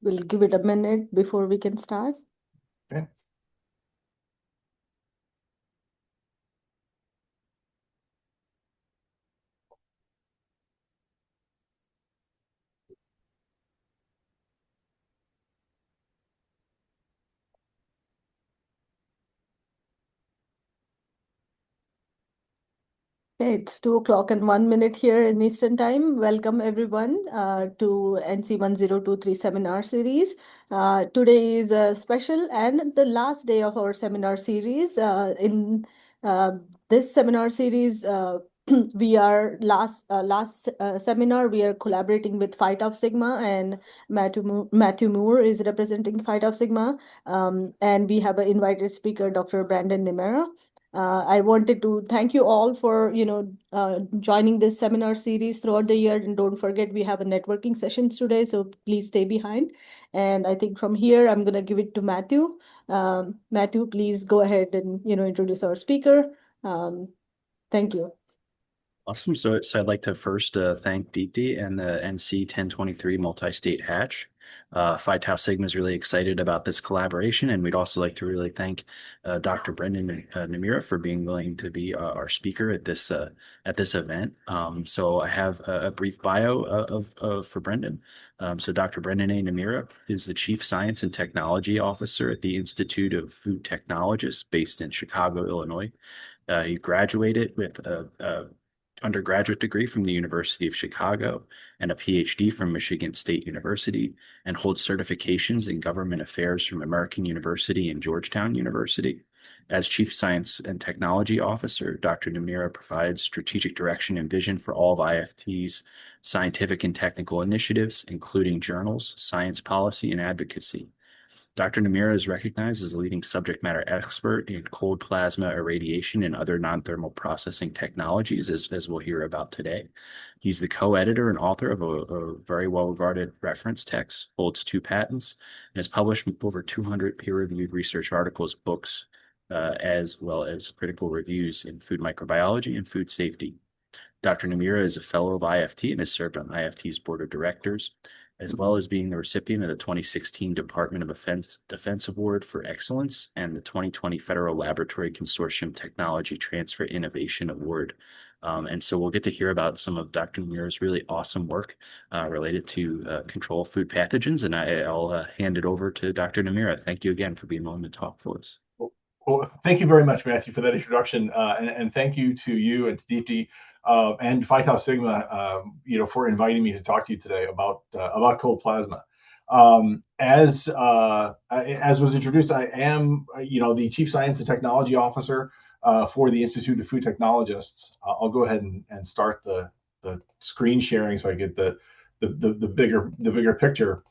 We'll give it a minute before we can start. Okay. Okay, it's 2:01 here in Eastern Time. Welcome everyone to NC 1023 seminar series. Today is a special and the last day of our seminar series. In this seminar series, we are last seminar. We are collaborating with Phi Tau Sigma, and Matthew Moore is representing Phi Tau Sigma, and we have an invited speaker, Dr. Brandon Niemira. I wanted to thank you all for joining this seminar series throughout the year. And don't forget, we have a networking sessions today, so please stay behind. And I think from here, I'm going to give it to Matthew. Matthew, please go ahead and introduce our speaker. Thank you. Awesome. So I'd like to first thank Deepti and the NC 1023 multi-state hatch. Phi Tau Sigma is really excited about this collaboration, and we'd also like to really thank Dr. Brendan Niemira for being willing to be our speaker at this event. So I have a brief bio for Brendan. So Dr. Brendan A. Niemira is the Chief Science and Technology Officer at the Institute of Food Technologists based in Chicago, Illinois. He graduated with a undergraduate degree from the University of Chicago and a PhD from Michigan State University, and holds certifications in government affairs from American University and Georgetown University. As Chief Science and Technology Officer, Dr. Niemira provides strategic direction and vision for all of IFT's scientific and technical initiatives, including journals, science policy, and advocacy. Dr. Niemira is recognized as a leading subject matter expert in cold plasma irradiation and other non-thermal processing technologies, as we'll hear about today. He's the co-editor and author of a very well-regarded reference text, holds 2 patents, and has published over 200 peer-reviewed research articles, books, as well as critical reviews in food microbiology and food safety. Dr. Niemira is a Fellow of IFT and has served on IFT's board of directors, as well as being the recipient of the 2016 Department of Defense Award for Excellence and the 2020 Federal Laboratory Consortium Technology Transfer Innovation Award. And so we'll get to hear about some of Dr. Niemira's really awesome work related to control of food pathogens, and I'll hand it over to Dr. Niemira. Thank you again for being willing to talk for us. Well, thank you very much, Matthew, for that introduction, and thank you to you and to Deepti and Phi Tau Sigma, for inviting me to talk to you today about cold plasma. As was introduced, I am, the Chief Science and Technology Officer for the Institute of Food Technologists. I'll go ahead and start the screen sharing so I get the bigger picture.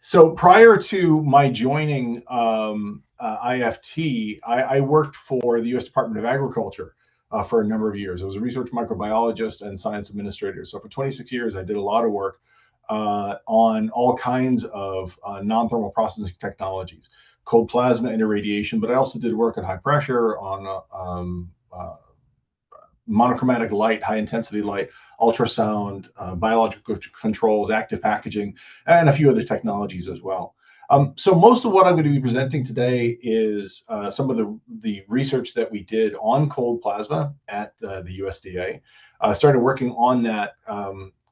So prior to my joining IFT, I worked for the U.S. Department of Agriculture for a number of years. I was a research microbiologist and science administrator. So for 26 years, I did a lot of work on all kinds of non-thermal processing technologies, cold plasma and irradiation, but I also did work at high pressure on monochromatic light, high intensity light, ultrasound, biological controls, active packaging, and a few other technologies as well. So most of what I'm going to be presenting today is some of the research that we did on cold plasma at the USDA. I started working on that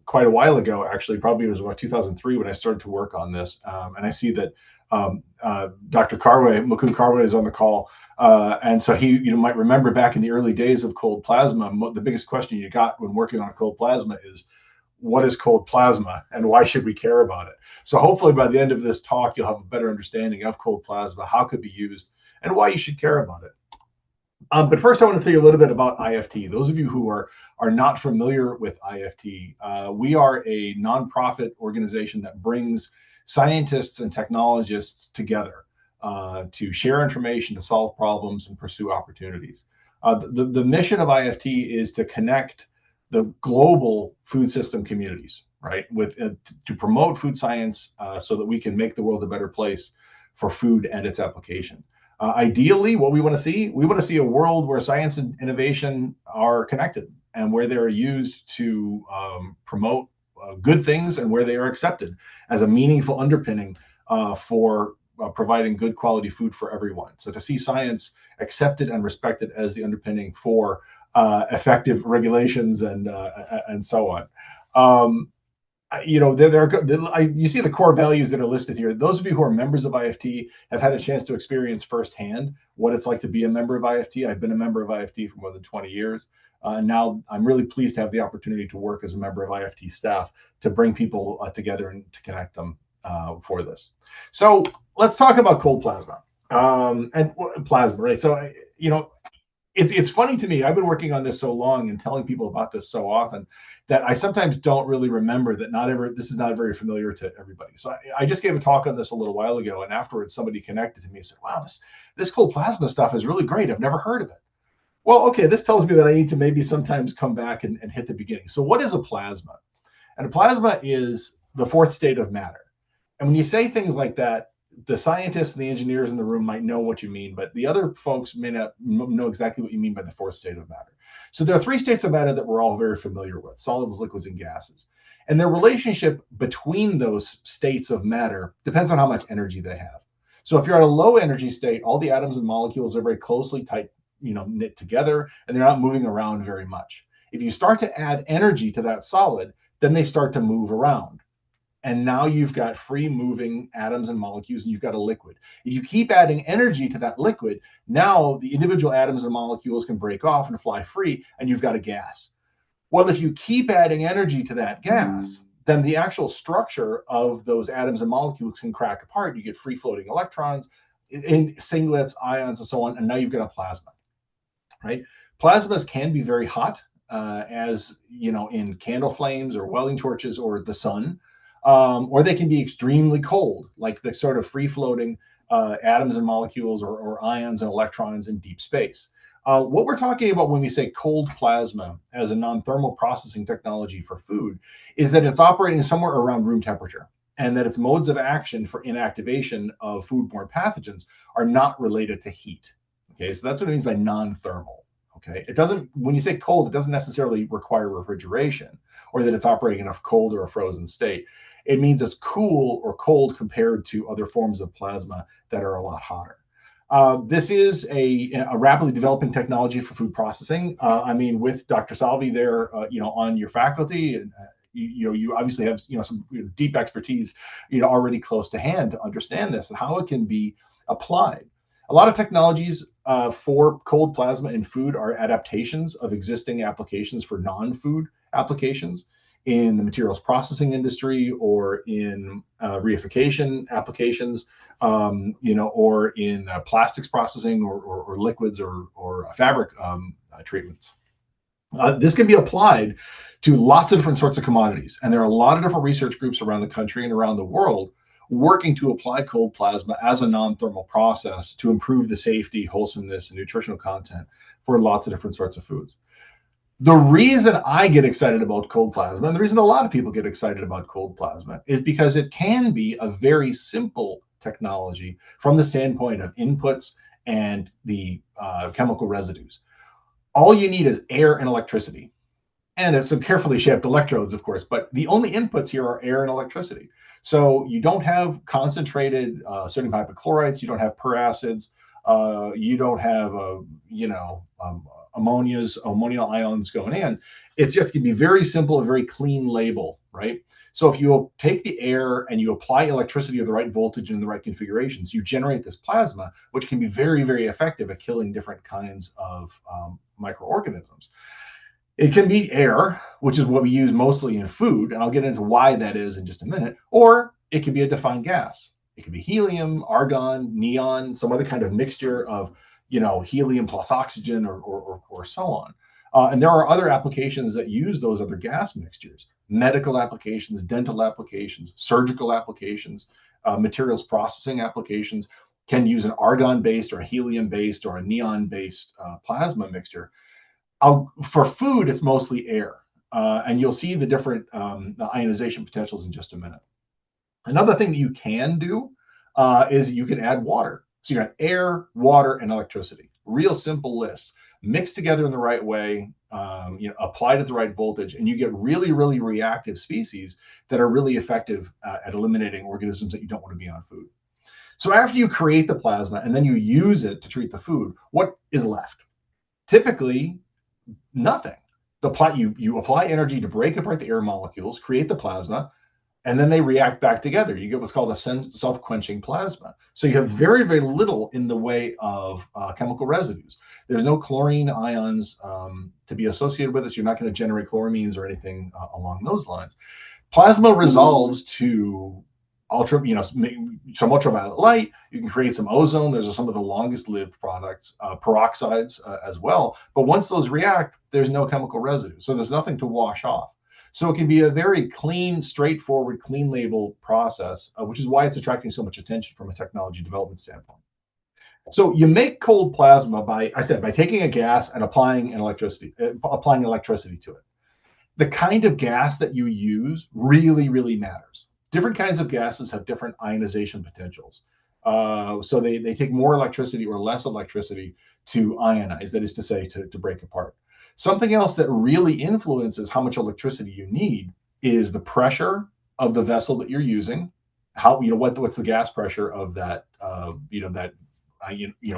quite a while ago, actually. Probably it was about 2003 when I started to work on this. And I see that Dr. Mukund Karwe is on the call. And so you might remember back in the early days of cold plasma, the biggest question you got when working on cold plasma is, what is cold plasma and why should we care about it? So hopefully by the end of this talk, you'll have a better understanding of cold plasma, how it could be used, and why you should care about it. But first, I want to tell you a little bit about IFT. Those of you who are not familiar with IFT, we are a nonprofit organization that brings scientists and technologists together to share information, to solve problems, and pursue opportunities. The mission of IFT is to connect the global food system communities, right, to promote food science so that we can make the world a better place for food and its application. Ideally, what we want to see a world where science and innovation are connected and where they're used to promote good things and where they are accepted as a meaningful underpinning for providing good quality food for everyone. So to see science accepted and respected as the underpinning for effective regulations and so on. You know, you see the core values that are listed here. Those of you who are members of IFT have had a chance to experience firsthand what it's like to be a member of IFT. I've been a member of IFT for more than 20 years. Now I'm really pleased to have the opportunity to work as a member of IFT staff to bring people together and to connect them for this. So let's talk about cold plasma and plasma, right? So, you know, it's funny to me. I've been working on this so long and telling people about this so often that I sometimes don't really remember that this is not very familiar to everybody. So I just gave a talk on this a little while ago, and afterwards somebody connected to me and said, "Wow, this cold plasma stuff is really great. I've never heard of it." Well, okay, this tells me that I need to maybe sometimes come back and hit the beginning. So what is a plasma? And a plasma is the fourth state of matter. And when you say things like that, the scientists and the engineers in the room might know what you mean, but the other folks may not know exactly what you mean by the fourth state of matter. So there are three states of matter that we're all very familiar with: solids, liquids, and gases. And their relationship between those states of matter depends on how much energy they have. So if you're at a low energy state, all the atoms and molecules are very closely knit together, and they're not moving around very much. If you start to add energy to that solid, then they start to move around. And now you've got free moving atoms and molecules, and you've got a liquid. If you keep adding energy to that liquid, now the individual atoms and molecules can break off and fly free, and you've got a gas. Well, if you keep adding energy to that gas, then the actual structure of those atoms and molecules can crack apart. You get free floating electrons, in singlets, ions, and so on, and now you've got a plasma, right? Plasmas can be very hot, as you know, in candle flames or welding torches or the sun. Or they can be extremely cold, like the sort of free-floating atoms and molecules or ions and electrons in deep space. What we're talking about when we say cold plasma as a non-thermal processing technology for food is that it's operating somewhere around room temperature, and that its modes of action for inactivation of foodborne pathogens are not related to heat. Okay, so that's what it means by non-thermal. Okay, it doesn't, when you say cold, it doesn't necessarily require refrigeration or that it's operating in a cold or a frozen state. It means it's cool or cold compared to other forms of plasma that are a lot hotter. This is a rapidly developing technology for food processing. I mean, with Dr. Salvi there, on your faculty, and you obviously have some deep expertise, already close to hand to understand this and how it can be applied. A lot of technologies for cold plasma in food are adaptations of existing applications for non-food applications in the materials processing industry or in reification applications, or in plastics processing or liquids or fabric treatments. This can be applied to lots of different sorts of commodities. And there are a lot of different research groups around the country and around the world working to apply cold plasma as a non-thermal process to improve the safety, wholesomeness, and nutritional content for lots of different sorts of foods. The reason I get excited about cold plasma, and the reason a lot of people get excited about cold plasma, is because it can be a very simple technology from the standpoint of inputs and the chemical residues. All you need is air and electricity. And it's some carefully shaped electrodes, of course, but the only inputs here are air and electricity. So you don't have concentrated sodium hypochlorites, you don't have peracids, you don't have ammonial ions going in. It's just going to be very simple, a very clean label, right? So if you take the air and you apply electricity of the right voltage and the right configurations, you generate this plasma, which can be very, very effective at killing different kinds of microorganisms. It can be air, which is what we use mostly in food, and I'll get into why that is in just a minute, or it can be a defined gas. It can be helium, argon, neon, some other kind of mixture of helium plus oxygen or so on. And there are other applications that use those other gas mixtures: medical applications, dental applications, surgical applications, materials processing applications can use an argon-based or a helium-based or a neon-based plasma mixture. For food, it's mostly air, and you'll see the different ionization potentials in just a minute. Another thing that you can do is you can add water. So you got air, water, and electricity. Real simple list. mixed together in the right way, applied at the right voltage, and you get really, really reactive species that are really effective at eliminating organisms that you don't want to be on food. So after you create the plasma and then you use it to treat the food, what is left? Typically, nothing. You apply energy to break apart the air molecules, create the plasma, and then they react back together. You get what's called a self-quenching plasma. So you have very, very little in the way of chemical residues. There's no chlorine ions to be associated with this. You're not going to generate chloramines or anything along those lines. Plasma resolves to some ultraviolet light. You can create some ozone. Those are some of the longest lived products, peroxides as well. But once those react, there's no chemical residue. So there's nothing to wash off. So it can be a very clean, straightforward, clean label process, which is why it's attracting so much attention from a technology development standpoint. So you make cold plasma by taking a gas and applying electricity to it. The kind of gas that you use really, really matters. Different kinds of gases have different ionization potentials. So they take more electricity or less electricity to ionize, that is to say, to break apart. Something else that really influences how much electricity you need is the pressure of the vessel that you're using. What's the gas pressure of that,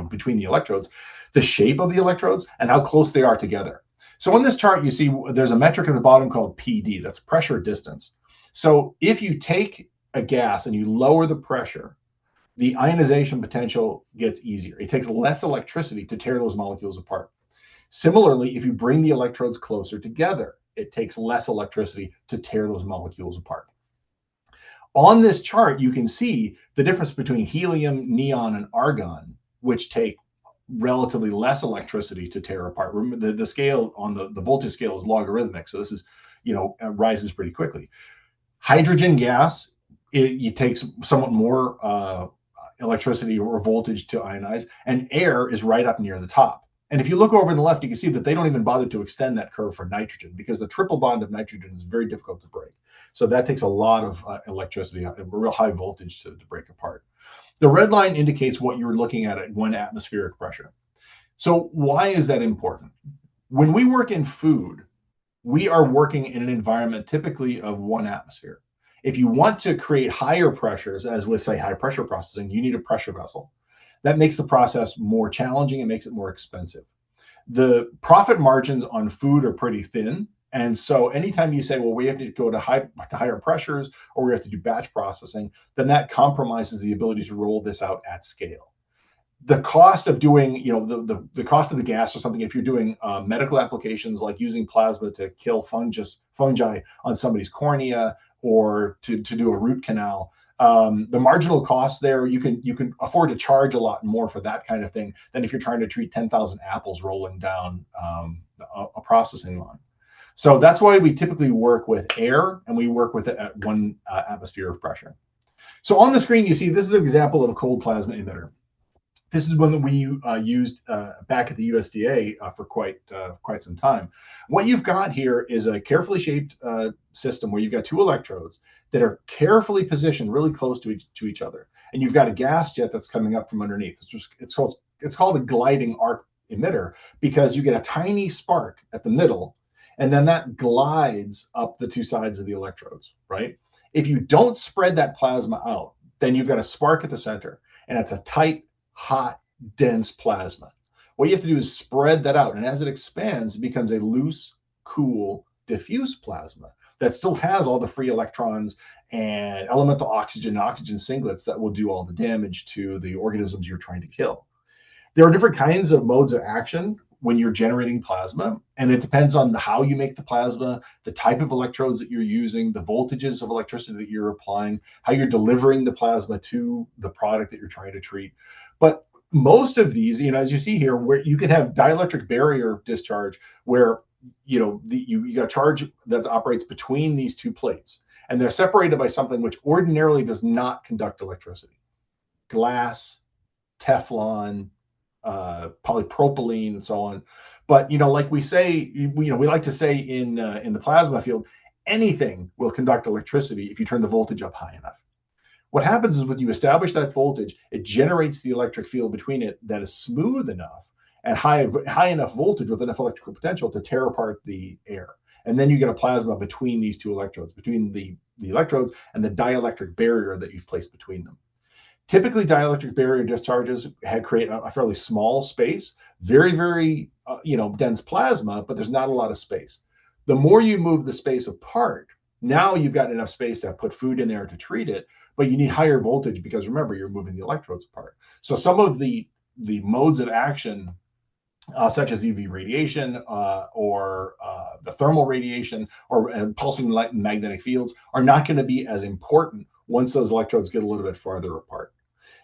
between the electrodes, the shape of the electrodes, and how close they are together. So on this chart, you see there's a metric at the bottom called PD. That's pressure distance. So if you take a gas and you lower the pressure, the ionization potential gets easier. It takes less electricity to tear those molecules apart. Similarly, if you bring the electrodes closer together, it takes less electricity to tear those molecules apart. On this chart, you can see the difference between helium, neon, and argon, which take relatively less electricity to tear apart. Remember, the scale on the voltage scale is logarithmic, so this is, rises pretty quickly. Hydrogen gas, it takes somewhat more electricity or voltage to ionize, and air is right up near the top. And if you look over on the left, you can see that they don't even bother to extend that curve for nitrogen because the triple bond of nitrogen is very difficult to break. So that takes a lot of electricity, a real high voltage to break apart. The red line indicates what you're looking at 1 atmospheric pressure. So why is that important? When we work in food, we are working in an environment typically of 1 atmosphere. If you want to create higher pressures, as with, say, high pressure processing, you need a pressure vessel. That makes the process more challenging. It makes it more expensive. The profit margins on food are pretty thin. And so anytime you say, well, we have to go to higher pressures or we have to do batch processing, then that compromises the ability to roll this out at scale. The cost of doing, the cost of the gas or something, if you're doing medical applications like using plasma to kill fungi on somebody's cornea or to do a root canal, the marginal cost there, you can afford to charge a lot more for that kind of thing than if you're trying to treat 10,000 apples rolling down a processing line. So that's why we typically work with air, and we work with it at 1 atmosphere of pressure. So on the screen, you see this is an example of a cold plasma emitter. This is one that we used back at the USDA for quite some time. What you've got here is a carefully shaped system where you've got 2 electrodes that are carefully positioned really close to each other, and you've got a gas jet that's coming up from underneath. It's called a gliding arc emitter because you get a tiny spark at the middle, and then that glides up the 2 sides of the electrodes, right? If you don't spread that plasma out, then you've got a spark at the center, and it's a tight, hot, dense plasma. What you have to do is spread that out, and as it expands, it becomes a loose, cool, diffuse plasma that still has all the free electrons and elemental oxygen singlets that will do all the damage to the organisms you're trying to kill. There are different kinds of modes of action when you're generating plasma, and it depends on how you make the plasma, the type of electrodes that you're using, the voltages of electricity that you're applying, how you're delivering the plasma to the product that you're trying to treat. But most of these, as you see here, where you could have dielectric barrier discharge, where you got a charge that operates between these 2 plates, and they're separated by something which ordinarily does not conduct electricity: glass, Teflon, polypropylene, and so on. But like we say, we like to say in the plasma field, anything will conduct electricity if you turn the voltage up high enough. What happens is when you establish that voltage, it generates the electric field between it that is smooth enough, and high enough voltage with enough electrical potential to tear apart the air. And then you get a plasma between these two electrodes, between the electrodes and the dielectric barrier that you've placed between them. Typically, dielectric barrier discharges create a fairly small space, very dense plasma, but there's not a lot of space. The more you move the space apart, now you've got enough space to put food in there to treat it, but you need higher voltage because remember, you're moving the electrodes apart. So some of the modes of action, such as UV radiation or the thermal radiation or pulsing light and magnetic fields, are not going to be as important once those electrodes get a little bit farther apart.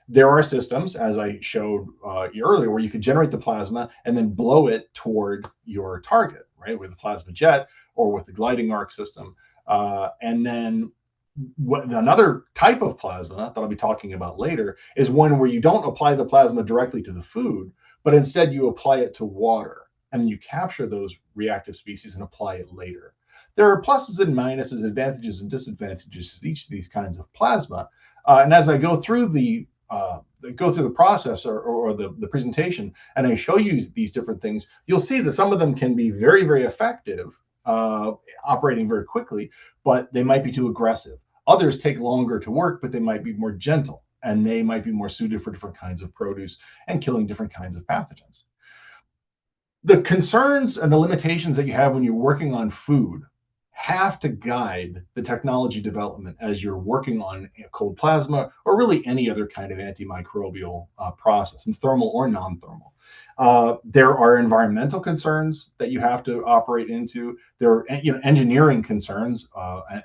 There are systems, as I showed earlier, where you can generate the plasma and then blow it toward your target, right, with a plasma jet or with the gliding arc system. And then another type of plasma that I'll be talking about later is one where you don't apply the plasma directly to the food, but instead you apply it to water, and you capture those reactive species and apply it later. There are pluses and minuses, advantages and disadvantages to each of these kinds of plasma. And as I go through the process or the presentation, and I show you these different things, you'll see that some of them can be very effective, operating very quickly, but they might be too aggressive. Others take longer to work, but they might be more gentle, and they might be more suited for different kinds of produce and killing different kinds of pathogens. The concerns and the limitations that you have when you're working on food have to guide the technology development as you're working on cold plasma or really any other kind of antimicrobial process, and thermal or non-thermal. There are environmental concerns that you have to operate into. There are engineering concerns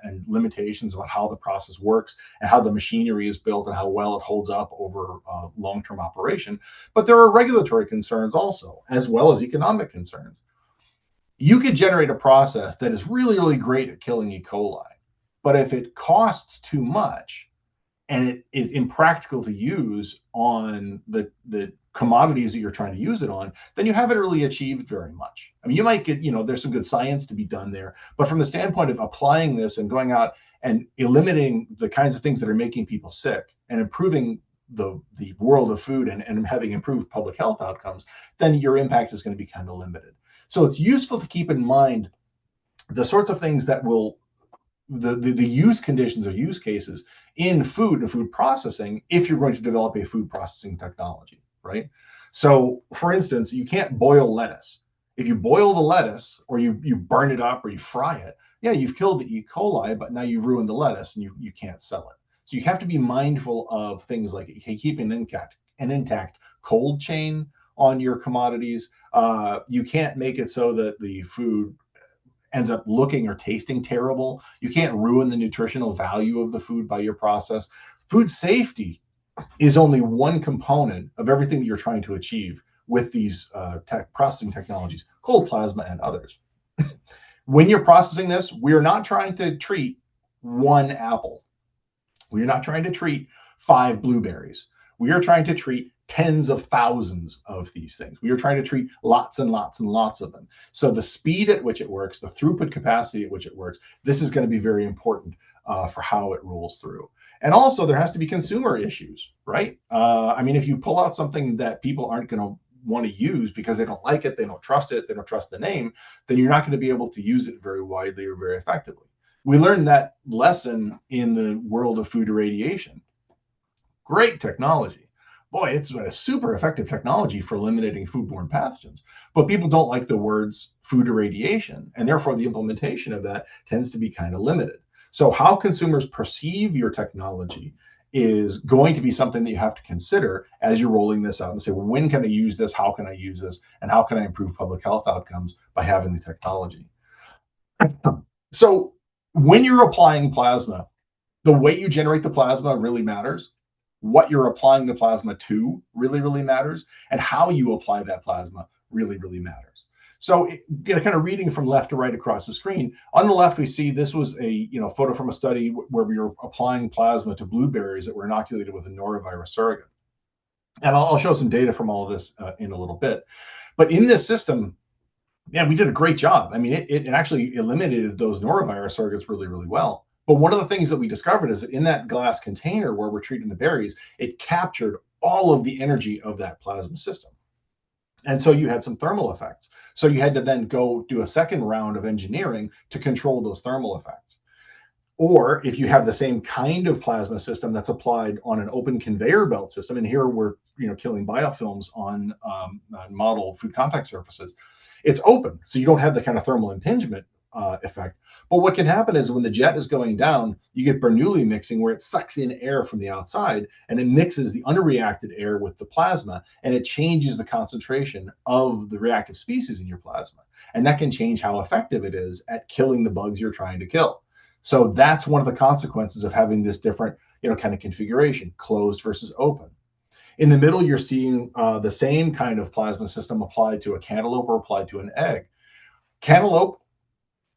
and limitations about how the process works and how the machinery is built and how well it holds up over long-term operation. But there are regulatory concerns also, as well as economic concerns. You could generate a process that is really great at killing E. coli, but if it costs too much and it is impractical to use on the commodities that you're trying to use it on, then you haven't really achieved very much. I mean, you might get, there's some good science to be done there, but from the standpoint of applying this and going out and eliminating the kinds of things that are making people sick and improving the world of food and having improved public health outcomes, then your impact is going to be kind of limited. So it's useful to keep in mind the sorts of things that will, the use conditions or use cases in food and food processing if you're going to develop a food processing technology, right? So for instance, you can't boil lettuce. If you boil the lettuce or you burn it up or you fry it, yeah, you've killed the E. coli, but now you've ruined the lettuce and you can't sell it. So you have to be mindful of things like keeping an intact cold chain on your commodities. You can't make it so that the food ends up looking or tasting terrible. You can't ruin the nutritional value of the food by your process. Food safety is only one component of everything that you're trying to achieve with these processing technologies, cold plasma and others. When you're processing this, we're not trying to treat one apple. We're not trying to treat 5 blueberries. We are trying to treat tens of thousands of these things. We are trying to treat lots and lots and lots of them. So the speed at which it works, the throughput capacity at which it works, this is going to be very important for how it rolls through. And also there has to be consumer issues, right? I mean, if you pull out something that people aren't going to want to use because they don't like it, they don't trust it, they don't trust the name, then you're not going to be able to use it very widely or very effectively. We learned that lesson in the world of food irradiation. Great technology. Boy, it's a super effective technology for eliminating foodborne pathogens, but people don't like the words food irradiation, and therefore the implementation of that tends to be kind of limited. So how consumers perceive your technology is going to be something that you have to consider as you're rolling this out and say, well, when can I use this? How can I use this? And how can I improve public health outcomes by having the technology? So when you're applying plasma, the way you generate the plasma really matters. What you're applying the plasma to really matters, and how you apply that plasma really matters. So kind of reading from left to right across the screen, on the left we see this was a photo from a study where we were applying plasma to blueberries that were inoculated with a norovirus surrogate. And I'll show some data from all of this in a little bit. But in this system, yeah, we did a great job. I mean, it actually eliminated those norovirus surrogates really well. But one of the things that we discovered is that in that glass container where we're treating the berries, it captured all of the energy of that plasma system. And so you had some thermal effects. So you had to then go do a second round of engineering to control those thermal effects. Or if you have the same kind of plasma system that's applied on an open conveyor belt system, and here we're killing biofilms on model food contact surfaces, it's open, so you don't have the kind of thermal impingement effect. But what can happen is when the jet is going down, you get Bernoulli mixing, where it sucks in air from the outside and it mixes the unreacted air with the plasma, and it changes the concentration of the reactive species in your plasma. And that can change how effective it is at killing the bugs you're trying to kill. So that's one of the consequences of having this different, kind of configuration, closed versus open. In the middle, you're seeing the same kind of plasma system applied to a cantaloupe or applied to an egg. Cantaloupe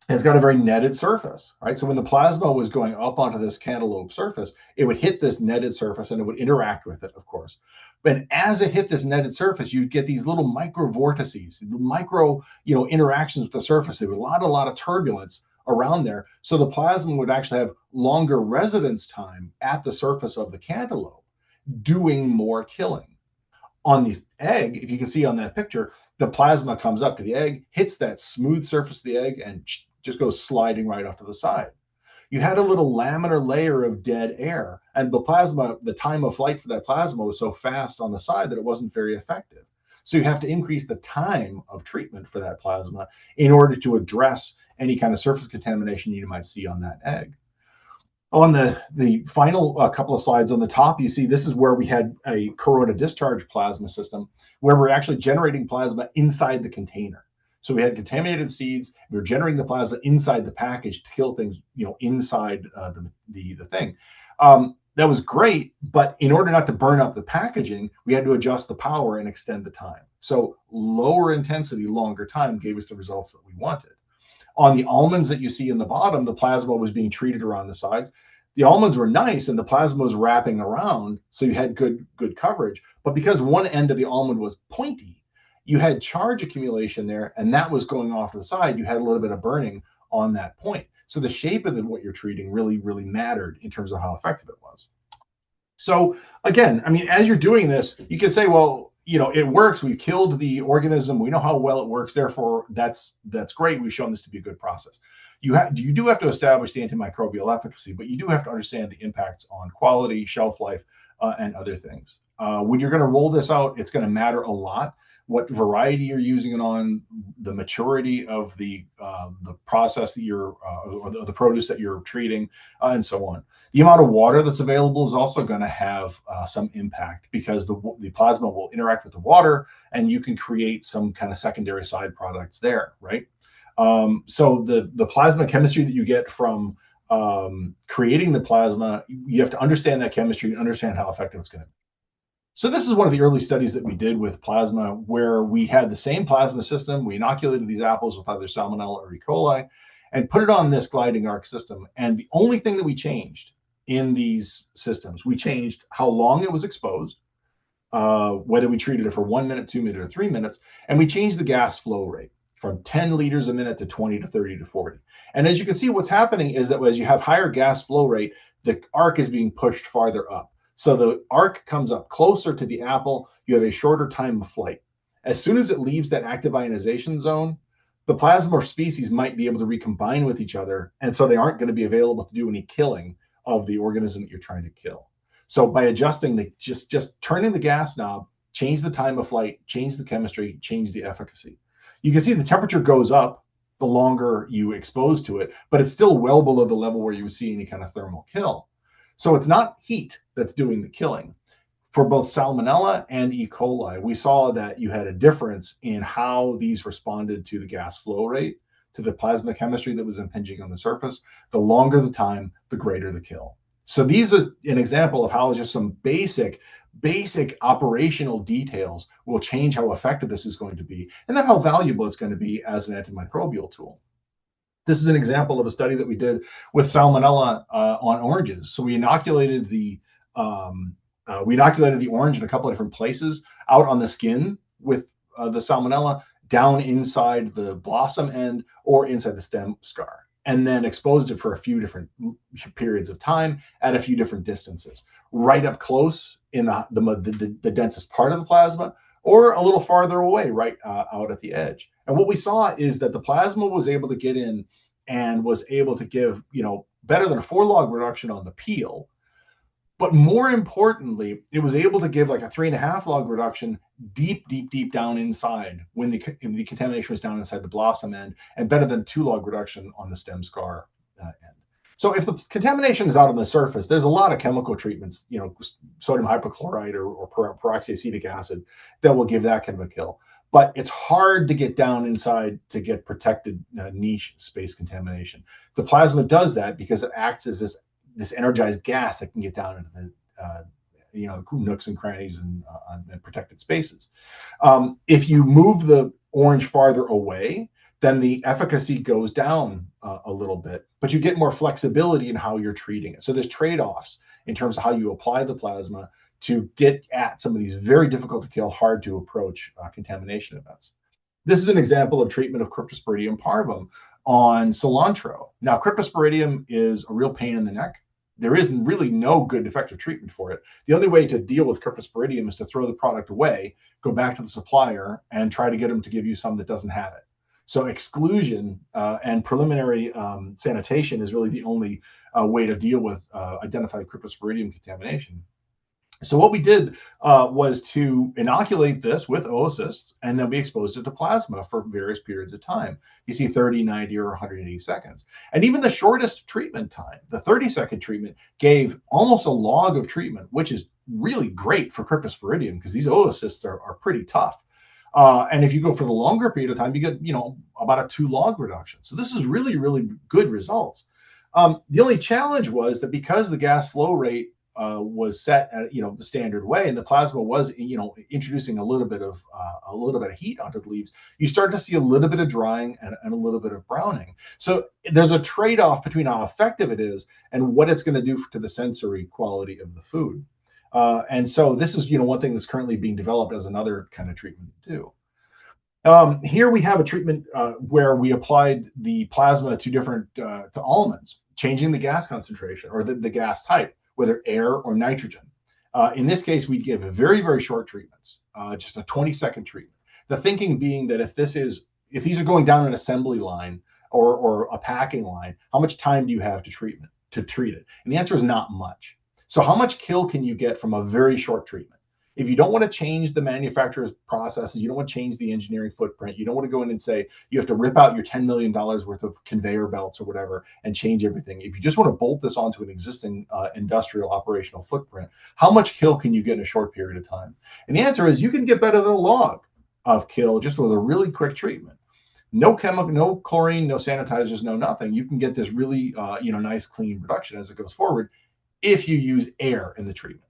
has got a very netted surface, right? So when the plasma was going up onto this cantaloupe surface, it would hit this netted surface and it would interact with it, of course. But as it hit this netted surface, you'd get these little micro vortices, micro, interactions with the surface. There was a lot of turbulence around there. So the plasma would actually have longer residence time at the surface of the cantaloupe, doing more killing. On the egg, if you can see on that picture, the plasma comes up to the egg, hits that smooth surface of the egg, and just goes sliding right off to the side. You had a little laminar layer of dead air, and the plasma, the time of flight for that plasma was so fast on the side that it wasn't very effective. So you have to increase the time of treatment for that plasma in order to address any kind of surface contamination you might see on that egg. On the final couple of slides on the top, you see this is where we had a corona discharge plasma system where we're actually generating plasma inside the container. So we had contaminated seeds. We were generating the plasma inside the package to kill things, inside the thing. That was great, but in order not to burn up the packaging, we had to adjust the power and extend the time. So lower intensity, longer time gave us the results that we wanted. On the almonds that you see in the bottom, the plasma was being treated around the sides. The almonds were nice and the plasma was wrapping around, so you had good coverage. But because one end of the almond was pointy, you had charge accumulation there, and that was going off to the side. You had a little bit of burning on that point. So the shape of what you're treating really, really mattered in terms of how effective it was. So again, I mean, as you're doing this, you can say, well, it works. We've killed the organism. We know how well it works. Therefore, that's great. We've shown this to be a good process. You do have to establish the antimicrobial efficacy, but you do have to understand the impacts on quality, shelf life, and other things. When you're going to roll this out, it's going to matter a lot what variety you're using it on, the maturity of the process that you're, or the produce that you're treating, and so on. The amount of water that's available is also going to have some impact because the plasma will interact with the water, and you can create some kind of secondary side products there, right? So the plasma chemistry that you get from creating the plasma, you have to understand that chemistry and understand how effective it's going to be. So this is one of the early studies that we did with plasma, where we had the same plasma system. We inoculated these apples with either Salmonella or E. coli and put it on this gliding arc system. And the only thing that we changed in these systems, we changed how long it was exposed, whether we treated it for 1 minute, 2 minutes, or 3 minutes, and we changed the gas flow rate from 10 liters a minute to 20 to 30 to 40. And as you can see, what's happening is that as you have higher gas flow rate, the arc is being pushed farther up. So the arc comes up closer to the apple, you have a shorter time of flight. As soon as it leaves that active ionization zone, the plasma or species might be able to recombine with each other, and so they aren't going to be available to do any killing of the organism that you're trying to kill. So by adjusting just turning the gas knob, change the time of flight, change the chemistry, change the efficacy. You can see the temperature goes up the longer you expose to it, but it's still well below the level where you would see any kind of thermal kill. So it's not heat that's doing the killing. For both Salmonella and E. coli, we saw that you had a difference in how these responded to the gas flow rate, to the plasma chemistry that was impinging on the surface. The longer the time, the greater the kill. So these are an example of how just some basic operational details will change how effective this is going to be, and then how valuable it's going to be as an antimicrobial tool. This is an example of a study that we did with Salmonella on oranges. So we inoculated the orange in a couple of different places, out on the skin with the Salmonella, down inside the blossom end, or inside the stem scar, and then exposed it for a few different periods of time at a few different distances. Right up close in the densest part of the plasma, or a little farther away, right out at the edge. And what we saw is that the plasma was able to get in and was able to give, better than a 4 log reduction on the peel. But more importantly, it was able to give like a 3.5 log reduction deep, deep, deep down inside when the contamination was down inside the blossom end, and better than 2 log reduction on the stem scar end. So if the contamination is out on the surface, there's a lot of chemical treatments, sodium hypochlorite or peroxyacetic acid that will give that kind of a kill. But it's hard to get down inside to get protected niche space contamination. The plasma does that because it acts as this energized gas that can get down into the nooks and crannies and protected spaces. If you move the orange farther away, then the efficacy goes down a little bit, but you get more flexibility in how you're treating it. So there's trade-offs in terms of how you apply the plasma to get at some of these very difficult to kill, hard to approach contamination events. This is an example of treatment of Cryptosporidium parvum on cilantro. Now, Cryptosporidium is a real pain in the neck. There is really no good effective treatment for it. The only way to deal with Cryptosporidium is to throw the product away, go back to the supplier, and try to get them to give you some that doesn't have it. So exclusion and preliminary sanitation is really the only way to deal with identified Cryptosporidium contamination. So what we did was to inoculate this with oocysts, and then we exposed it to plasma for various periods of time. You see 30, 90, or 180 seconds. And even the shortest treatment time, the 30-second treatment, gave almost a log of treatment, which is really great for Cryptosporidium because these oocysts are pretty tough. And if you go for the longer period of time, you get, about a 2 log reduction. So this is really, really good results. The only challenge was that because the gas flow rate was set at the standard way, and the plasma was introducing a little bit of heat onto the leaves, you start to see a little bit of drying and a little bit of browning. So there's a trade-off between how effective it is and what it's going to do to the sensory quality of the food. And so this is one thing that's currently being developed as another kind of treatment to do. Here we have a treatment where we applied the plasma to different to almonds, changing the gas concentration or the gas type, whether air or nitrogen. In this case, we give very, very short treatments, just a 20-second treatment. The thinking being that if these are going down an assembly line or a packing line, how much time do you have to treat it? And the answer is not much. So how much kill can you get from a very short treatment? If you don't want to change the manufacturer's processes, you don't want to change the engineering footprint, you don't want to go in and say you have to rip out your $10 million worth of conveyor belts or whatever and change everything. If you just want to bolt this onto an existing industrial operational footprint, how much kill can you get in a short period of time? And the answer is you can get better than a log of kill just with a really quick treatment. No chemical, no chlorine, no sanitizers, no nothing. You can get this really nice clean reduction as it goes forward if you use air in the treatment.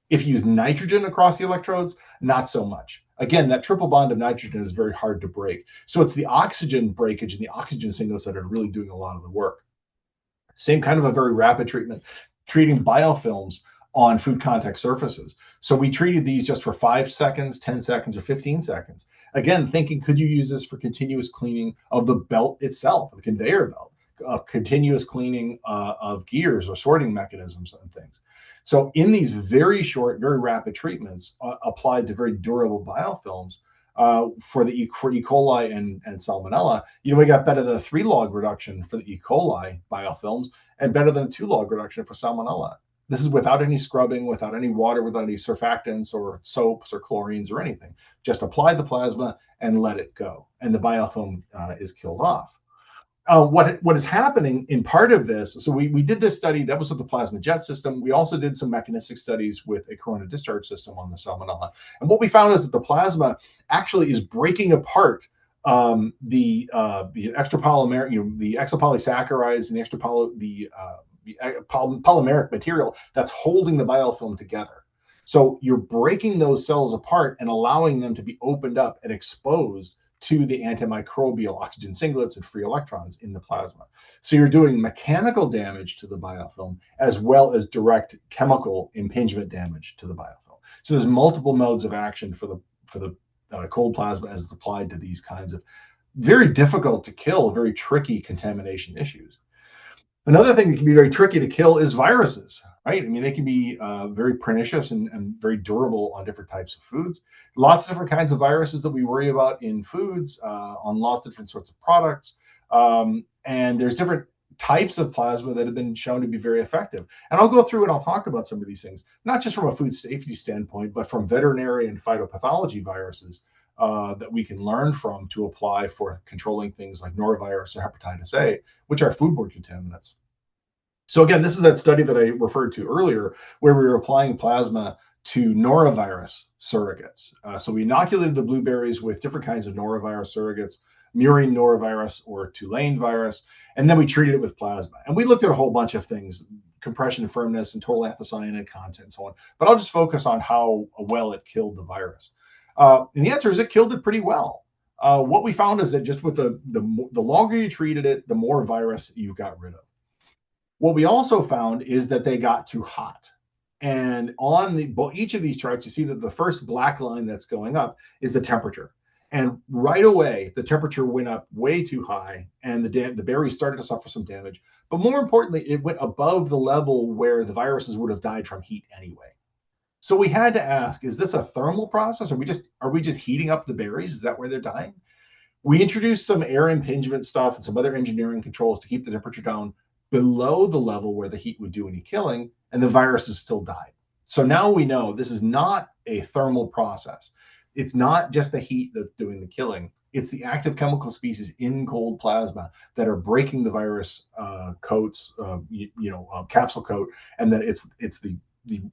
If you use nitrogen across the electrodes, not so much. Again, that triple bond of nitrogen is very hard to break. So it's the oxygen breakage and the oxygen singlets that are really doing a lot of the work. Same kind of a very rapid treatment, treating biofilms on food contact surfaces. So we treated these just for 5 seconds, 10 seconds, or 15 seconds. Again, thinking, could you use this for continuous cleaning of the belt itself, the conveyor belt, continuous cleaning of gears or sorting mechanisms and things. So in these very short, very rapid treatments applied to very durable biofilms for E. coli and Salmonella, we got better than a 3-log reduction for the E. coli biofilms and better than a 2-log reduction for Salmonella. This is without any scrubbing, without any water, without any surfactants or soaps or chlorines or anything. Just apply the plasma and let it go, and the biofilm is killed off. What is happening in part of this, so we did this study, that was with the plasma jet system. We also did some mechanistic studies with a corona discharge system on the Salmonella. And what we found is that the plasma actually is breaking apart the extrapolymer, the exopolysaccharides and the polymeric material that's holding the biofilm together. So you're breaking those cells apart and allowing them to be opened up and exposed to the antimicrobial oxygen singlets and free electrons in the plasma. So you're doing mechanical damage to the biofilm as well as direct chemical impingement damage to the biofilm. So there's multiple modes of action for the cold plasma as it's applied to these kinds of very difficult to kill, very tricky contamination issues. Another thing that can be very tricky to kill is viruses, right? I mean, they can be very pernicious and very durable on different types of foods. Lots of different kinds of viruses that we worry about in foods, on lots of different sorts of products. And there's different types of plasma that have been shown to be very effective. And I'll go through and I'll talk about some of these things, not just from a food safety standpoint, but from veterinary and phytopathology viruses that we can learn from to apply for controlling things like norovirus or hepatitis A, which are foodborne contaminants. So again, this is that study that I referred to earlier, where we were applying plasma to norovirus surrogates. So we inoculated the blueberries with different kinds of norovirus surrogates, murine norovirus or Tulane virus, and then we treated it with plasma. And we looked at a whole bunch of things, compression firmness and total anthocyanate content and so on. But I'll just focus on how well it killed the virus. And the answer is it killed it pretty well. What we found is that just with the longer you treated it, the more virus you got rid of. What we also found is that they got too hot. And on each of these charts, you see that the first black line that's going up is the temperature. And right away, the temperature went up way too high, and the berries started to suffer some damage. But more importantly, it went above the level where the viruses would have died from heat anyway. So we had to ask, is this a thermal process? Are we just heating up the berries? Is that where they're dying? We introduced some air impingement stuff and some other engineering controls to keep the temperature down below the level where the heat would do any killing, and the viruses still died. So now we know this is not a thermal process. It's not just the heat that's doing the killing. It's the active chemical species in cold plasma that are breaking the virus coats, capsule coat, and that it's the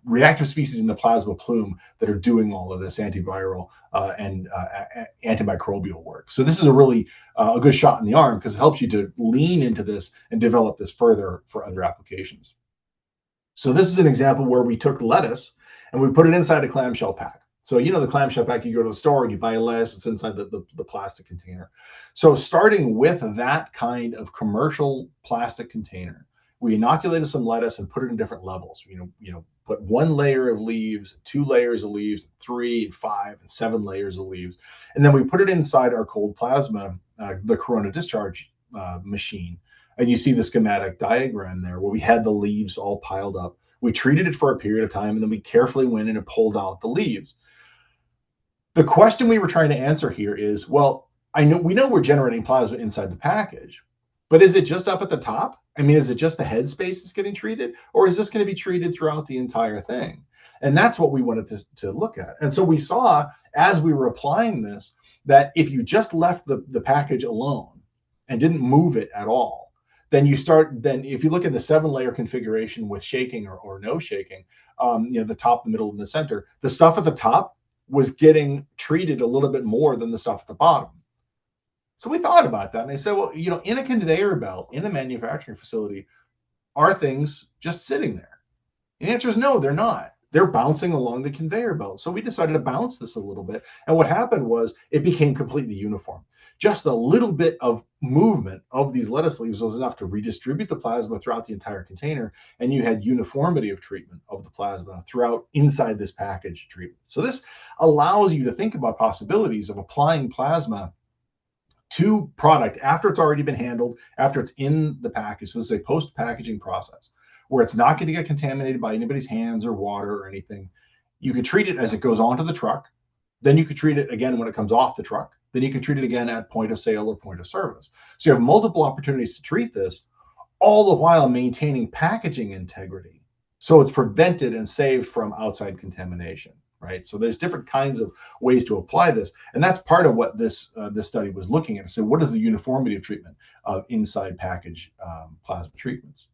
reactive species in the plasma plume that are doing all of this antiviral and antimicrobial work. So this is a really a good shot in the arm because it helps you to lean into this and develop this further for other applications. So this is an example where we took lettuce and we put it inside a clamshell pack. So the clamshell pack, you go to the store and you buy a lettuce, it's inside the plastic container. So starting with that kind of commercial plastic container, we inoculated some lettuce and put it in different levels. Put 1 layer of leaves, 2 layers of leaves, 3, 5, and 7 layers of leaves. And then we put it inside our cold plasma, the corona discharge machine. And you see the schematic diagram there where we had the leaves all piled up. We treated it for a period of time, and then we carefully went in and pulled out the leaves. The question we were trying to answer here is, well, we know we're generating plasma inside the package, but is it just up at the top? I mean, is it just the head space that's getting treated, or is this going to be treated throughout the entire thing? And that's what we wanted to look at. And so we saw, as we were applying this, that if you just left the package alone and didn't move it at all, then if you look at the 7-layer configuration with shaking or no shaking, the top, the middle, and the center, the stuff at the top was getting treated a little bit more than the stuff at the bottom. So we thought about that, and I said, well, in a conveyor belt, in a manufacturing facility, are things just sitting there? And the answer is no, they're not. They're bouncing along the conveyor belt. So we decided to bounce this a little bit. And what happened was it became completely uniform. Just a little bit of movement of these lettuce leaves was enough to redistribute the plasma throughout the entire container. And you had uniformity of treatment of the plasma throughout inside this package treatment. So this allows you to think about possibilities of applying plasma to product after it's already been handled, after it's in the package. So this is a post-packaging process where it's not going to get contaminated by anybody's hands or water or anything. You could treat it as it goes onto the truck. Then you could treat it again when it comes off the truck. Then you can treat it again at point of sale or point of service. So you have multiple opportunities to treat this, all the while maintaining packaging integrity. So it's prevented and saved from outside contamination. Right. So there's different kinds of ways to apply this. And that's part of what this study was looking at. So what is the uniformity of treatment of inside package plasma treatments?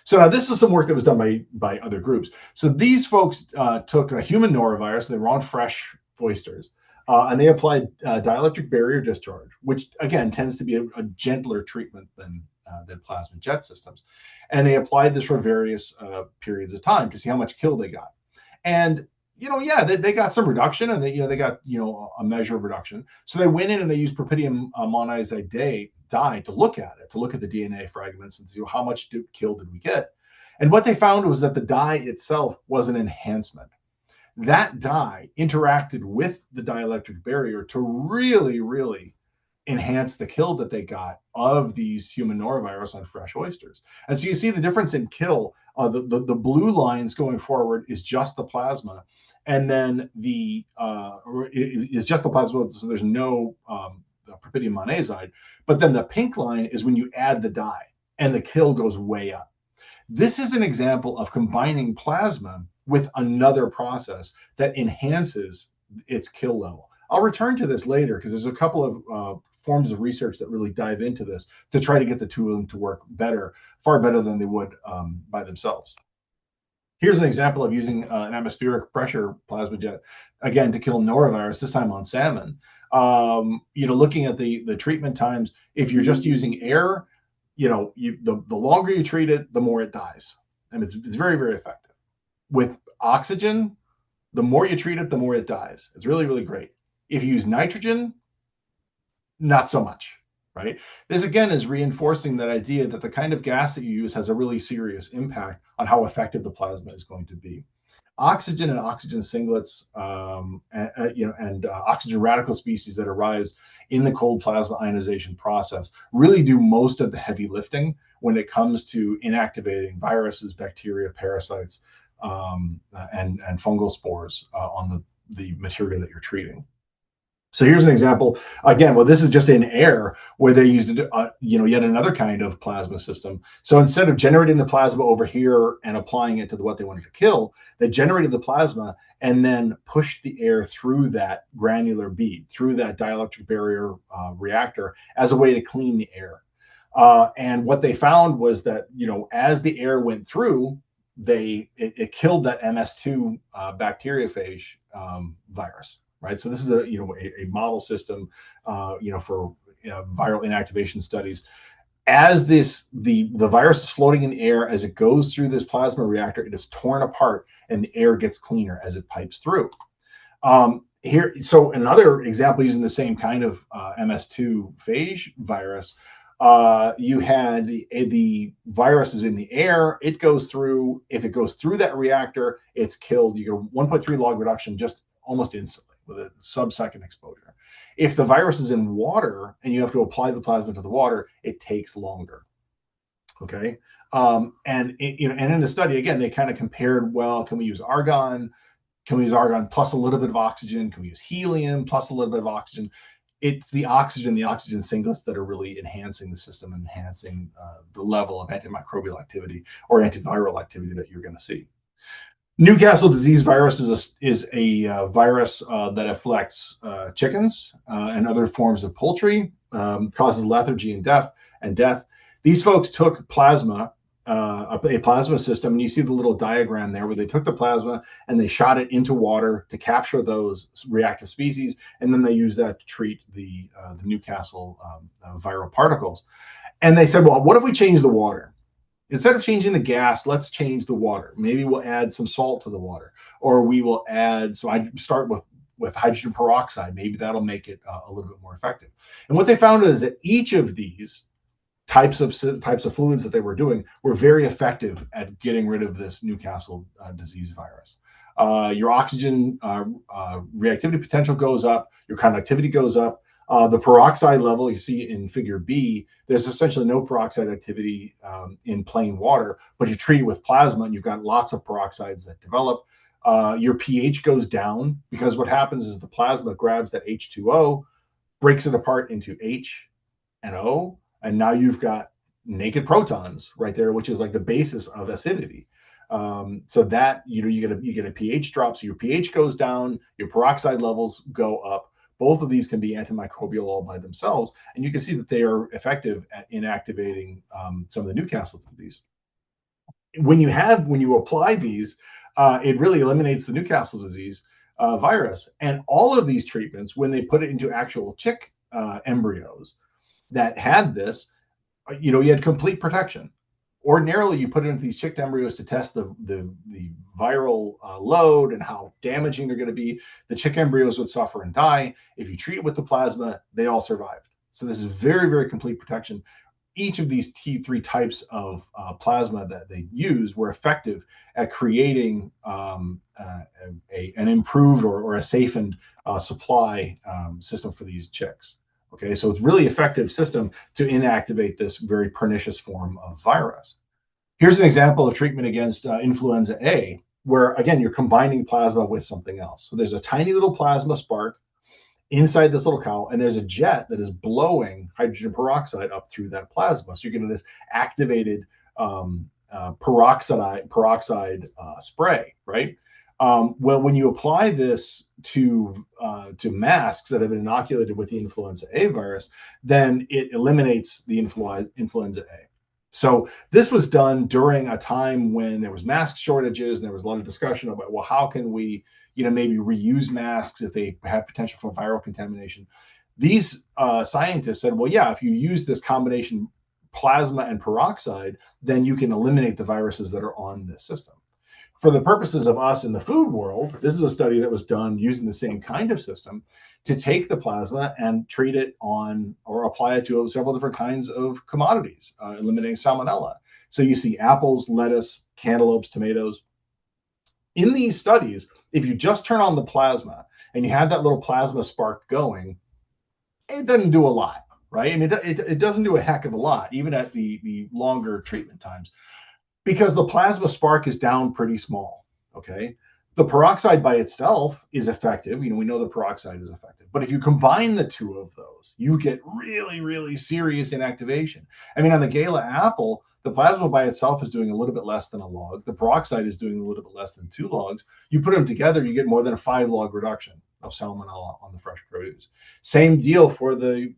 So now this is some work that was done by other groups. So these folks took a human norovirus, they were on fresh oysters, and they applied dielectric barrier discharge, which again tends to be a gentler treatment than plasma jet systems. And they applied this for various periods of time to see how much kill they got. And they got some reduction, and they got a measure of reduction. So they went in and they used propydium monazite dye to look at the DNA fragments and see how much kill did we get. And what they found was that the dye itself was an enhancement. That dye interacted with the dielectric barrier to really, really enhance the kill that they got of these human norovirus on fresh oysters. And so you see the difference in kill. The blue lines going forward is just the plasma, and then is just the plasma, so there's no propidium monoazide. But then the pink line is when you add the dye, and the kill goes way up. This is an example of combining plasma with another process that enhances its kill level. I'll return to this later because there's a couple of forms of research that really dive into this to try to get the two of them to work better, far better than they would by themselves. Here's an example of using an atmospheric pressure plasma jet, again, to kill norovirus, this time on salmon. Looking at the treatment times, if you're just using air, the longer you treat it, the more it dies. And it's very, very effective. With oxygen, the more you treat it, the more it dies. It's really, really great. If you use nitrogen, not so much, right? This again is reinforcing that idea that the kind of gas that you use has a really serious impact on how effective the plasma is going to be. Oxygen and oxygen singlets, and oxygen radical species that arise in the cold plasma ionization process really do most of the heavy lifting when it comes to inactivating viruses, bacteria, parasites, and fungal spores on the material that you're treating. So here's an example. Again, well, this is just in air where they used, yet another kind of plasma system. So instead of generating the plasma over here and applying it to what they wanted to kill, they generated the plasma and then pushed the air through that granular bead, through that dielectric barrier reactor as a way to clean the air. And what they found was that, as the air went through, it killed that MS2 bacteriophage virus. Right, so this is a model system, for viral inactivation studies. As the virus is floating in the air, as it goes through this plasma reactor, it is torn apart, and the air gets cleaner as it pipes through. So another example using the same kind of MS2 phage virus, you had the virus is in the air. It goes through. If it goes through that reactor, it's killed. You get a 1.3 log reduction just almost instantly with a sub-second exposure. If the virus is in water and you have to apply the plasma to the water, it takes longer. Okay, and in the study again, they kind of compared. Well, can we use argon? Can we use argon plus a little bit of oxygen? Can we use helium plus a little bit of oxygen? It's the oxygen singlets that are really enhancing the system, enhancing the level of antimicrobial activity or antiviral activity that you're going to see. Newcastle disease virus is a virus that affects chickens and other forms of poultry, causes lethargy and death. These folks took plasma, a plasma system, and you see the little diagram there where they took the plasma and they shot it into water to capture those reactive species, and then they used that to treat the Newcastle viral particles. And they said, well, what if we change the water? Instead of changing the gas, let's change the water. Maybe we'll add some salt to the water, or we will add. So I start with hydrogen peroxide. Maybe that'll make it a little bit more effective. And what they found is that each of these types of fluids that they were doing were very effective at getting rid of this Newcastle disease virus. Your oxygen reactivity potential goes up. Your conductivity goes up. The peroxide level you see in figure B, there's essentially no peroxide activity in plain water, but you treat it with plasma and you've got lots of peroxides that develop. Your pH goes down because what happens is the plasma grabs that H2O, breaks it apart into H and O, and now you've got naked protons right there, which is like the basis of acidity. So that you get a pH drop, so your pH goes down, your peroxide levels go up. Both of these can be antimicrobial all by themselves, and you can see that they are effective at inactivating some of the Newcastle disease. When you apply these, it really eliminates the Newcastle disease virus. And all of these treatments, when they put it into actual chick embryos that had this, you had complete protection. Ordinarily, you put it into these chick embryos to test the viral load and how damaging they're going to be. The chick embryos would suffer and die. If you treat it with the plasma, they all survived. So this is very, very complete protection. Each of these three types of plasma that they used were effective at creating an improved or a safe and supply system for these chicks. Okay, so it's a really effective system to inactivate this very pernicious form of virus. Here's an example of treatment against influenza A, where again, you're combining plasma with something else. So there's a tiny little plasma spark inside this little cowl, and there's a jet that is blowing hydrogen peroxide up through that plasma. So you're getting this activated peroxide spray, right? Well, when you apply this to masks that have been inoculated with the influenza A virus, then it eliminates the influenza A. So this was done during a time when there was mask shortages, and there was a lot of discussion about, well, how can we, maybe reuse masks if they have potential for viral contamination. These scientists said, well, yeah, if you use this combination plasma and peroxide, then you can eliminate the viruses that are on this system. For the purposes of us in the food world, this is a study that was done using the same kind of system to take the plasma and treat it on or apply it to several different kinds of commodities, eliminating salmonella. So you see apples, lettuce, cantaloupes, tomatoes. In these studies, if you just turn on the plasma and you have that little plasma spark going, it doesn't do a lot, right? I mean, it doesn't do a heck of a lot, even at the longer treatment times, because the plasma spark is down pretty small, okay? The peroxide by itself is effective. We know the peroxide is effective. But if you combine the two of those, you get really, really serious inactivation. I mean, on the Gala apple, the plasma by itself is doing a little bit less than a log. The peroxide is doing a little bit less than 2 logs. You put them together, you get more than a 5 log reduction of salmonella on the fresh produce. Same deal for the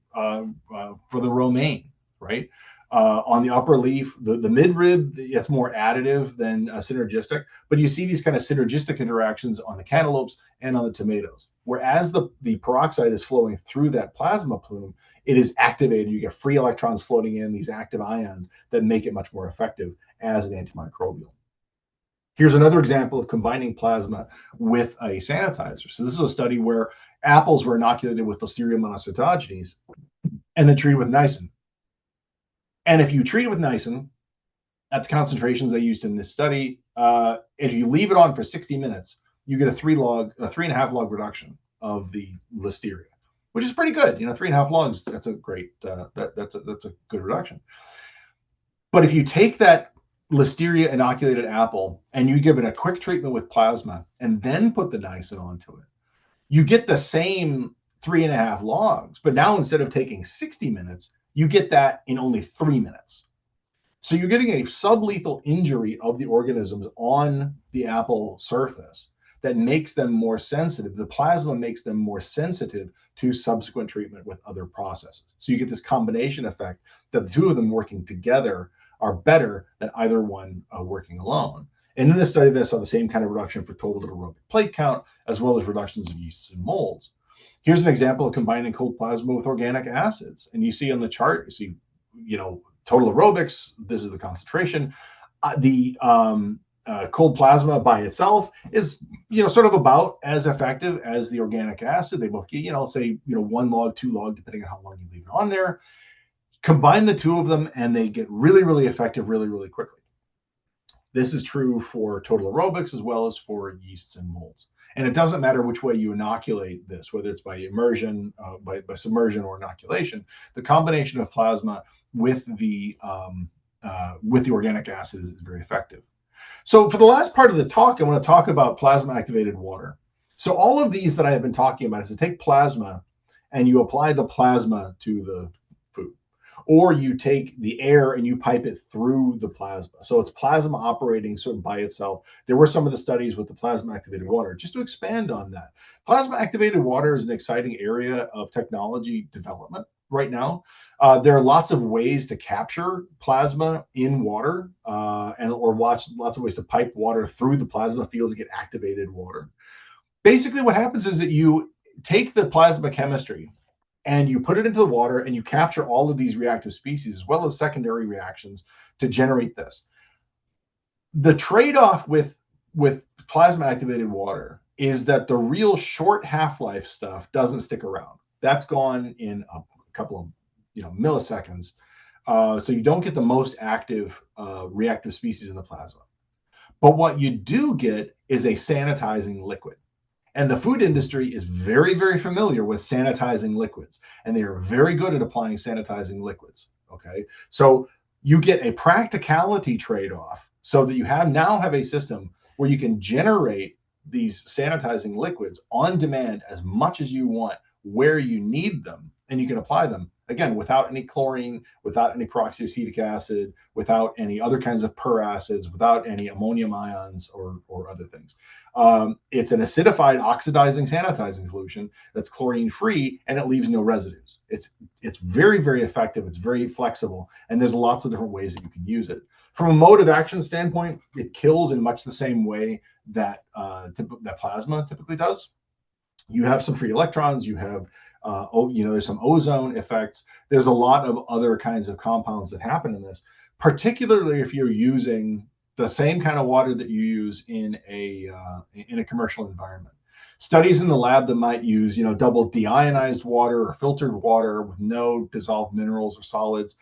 romaine, right? On the upper leaf, the midrib, it's more additive than synergistic, but you see these kind of synergistic interactions on the cantaloupes and on the tomatoes. Whereas the peroxide is flowing through that plasma plume, it is activated. You get free electrons floating in, these active ions that make it much more effective as an antimicrobial. Here's another example of combining plasma with a sanitizer. So this is a study where apples were inoculated with Listeria monocytogenes and then treated with niacin. And if you treat it with niacin at the concentrations they used in this study, if you leave it on for 60 minutes, you get a 3.5 log reduction of the Listeria, which is pretty good. 3.5 logs, that's a great, that's a good reduction. But if you take that Listeria inoculated apple and you give it a quick treatment with plasma and then put the niacin onto it, you get the same 3.5 logs, but now instead of taking 60 minutes, you get that in only 3 minutes. So you're getting a sublethal injury of the organisms on the apple surface that makes them more sensitive. The plasma makes them more sensitive to subsequent treatment with other processes. So you get this combination effect that the two of them working together are better than either one working alone. And in this study, they saw the same kind of reduction for total aerobic plate count, as well as reductions of yeasts and molds. Here's an example of combining cold plasma with organic acids. And you see on the chart, you see, total aerobics, this is the concentration. Cold plasma by itself is, sort of about as effective as the organic acid. They both get, say, 1 log, 2 log, depending on how long you leave it on there. Combine the two of them and they get really, really effective really, really quickly. This is true for total aerobics as well as for yeasts and molds. And it doesn't matter which way you inoculate this, whether it's by immersion, by submersion or inoculation. The combination of plasma with the organic acid is very effective. So for the last part of the talk, I want to talk about plasma activated water. So all of these that I have been talking about is to take plasma and you apply the plasma to the food, or you take the air and you pipe it through the plasma. So it's plasma operating sort of by itself. There were some of the studies with the plasma activated water. Just to expand on that, plasma activated water is an exciting area of technology development right now. There are lots of ways to capture plasma in water, or lots of ways to pipe water through the plasma field to get activated water. Basically, what happens is that you take the plasma chemistry and you put it into the water and you capture all of these reactive species as well as secondary reactions to generate this. The trade-off with plasma activated water is that the real short half-life stuff doesn't stick around. That's gone in a couple of milliseconds. So you don't get the most active reactive species in the plasma. But what you do get is a sanitizing liquid. And the food industry is very, very familiar with sanitizing liquids, and they are very good at applying sanitizing liquids. Okay, so you get a practicality trade-off so that you now have a system where you can generate these sanitizing liquids on demand as much as you want, where you need them, and you can apply them again without any chlorine, without any peroxyacetic acid, without any other kinds of peracids, without any ammonium ions or other things. It's an acidified oxidizing sanitizing solution that's chlorine free, and it leaves no residues. It's very, very effective. It's very flexible, and there's lots of different ways that you can use it. From a mode of action standpoint, it kills in much the same way that that plasma typically does. You have some free electrons. You have there's some ozone effects. There's a lot of other kinds of compounds that happen in this, particularly if you're using the same kind of water that you use in a commercial environment. Studies in the lab that might use double deionized water or filtered water with no dissolved minerals or solids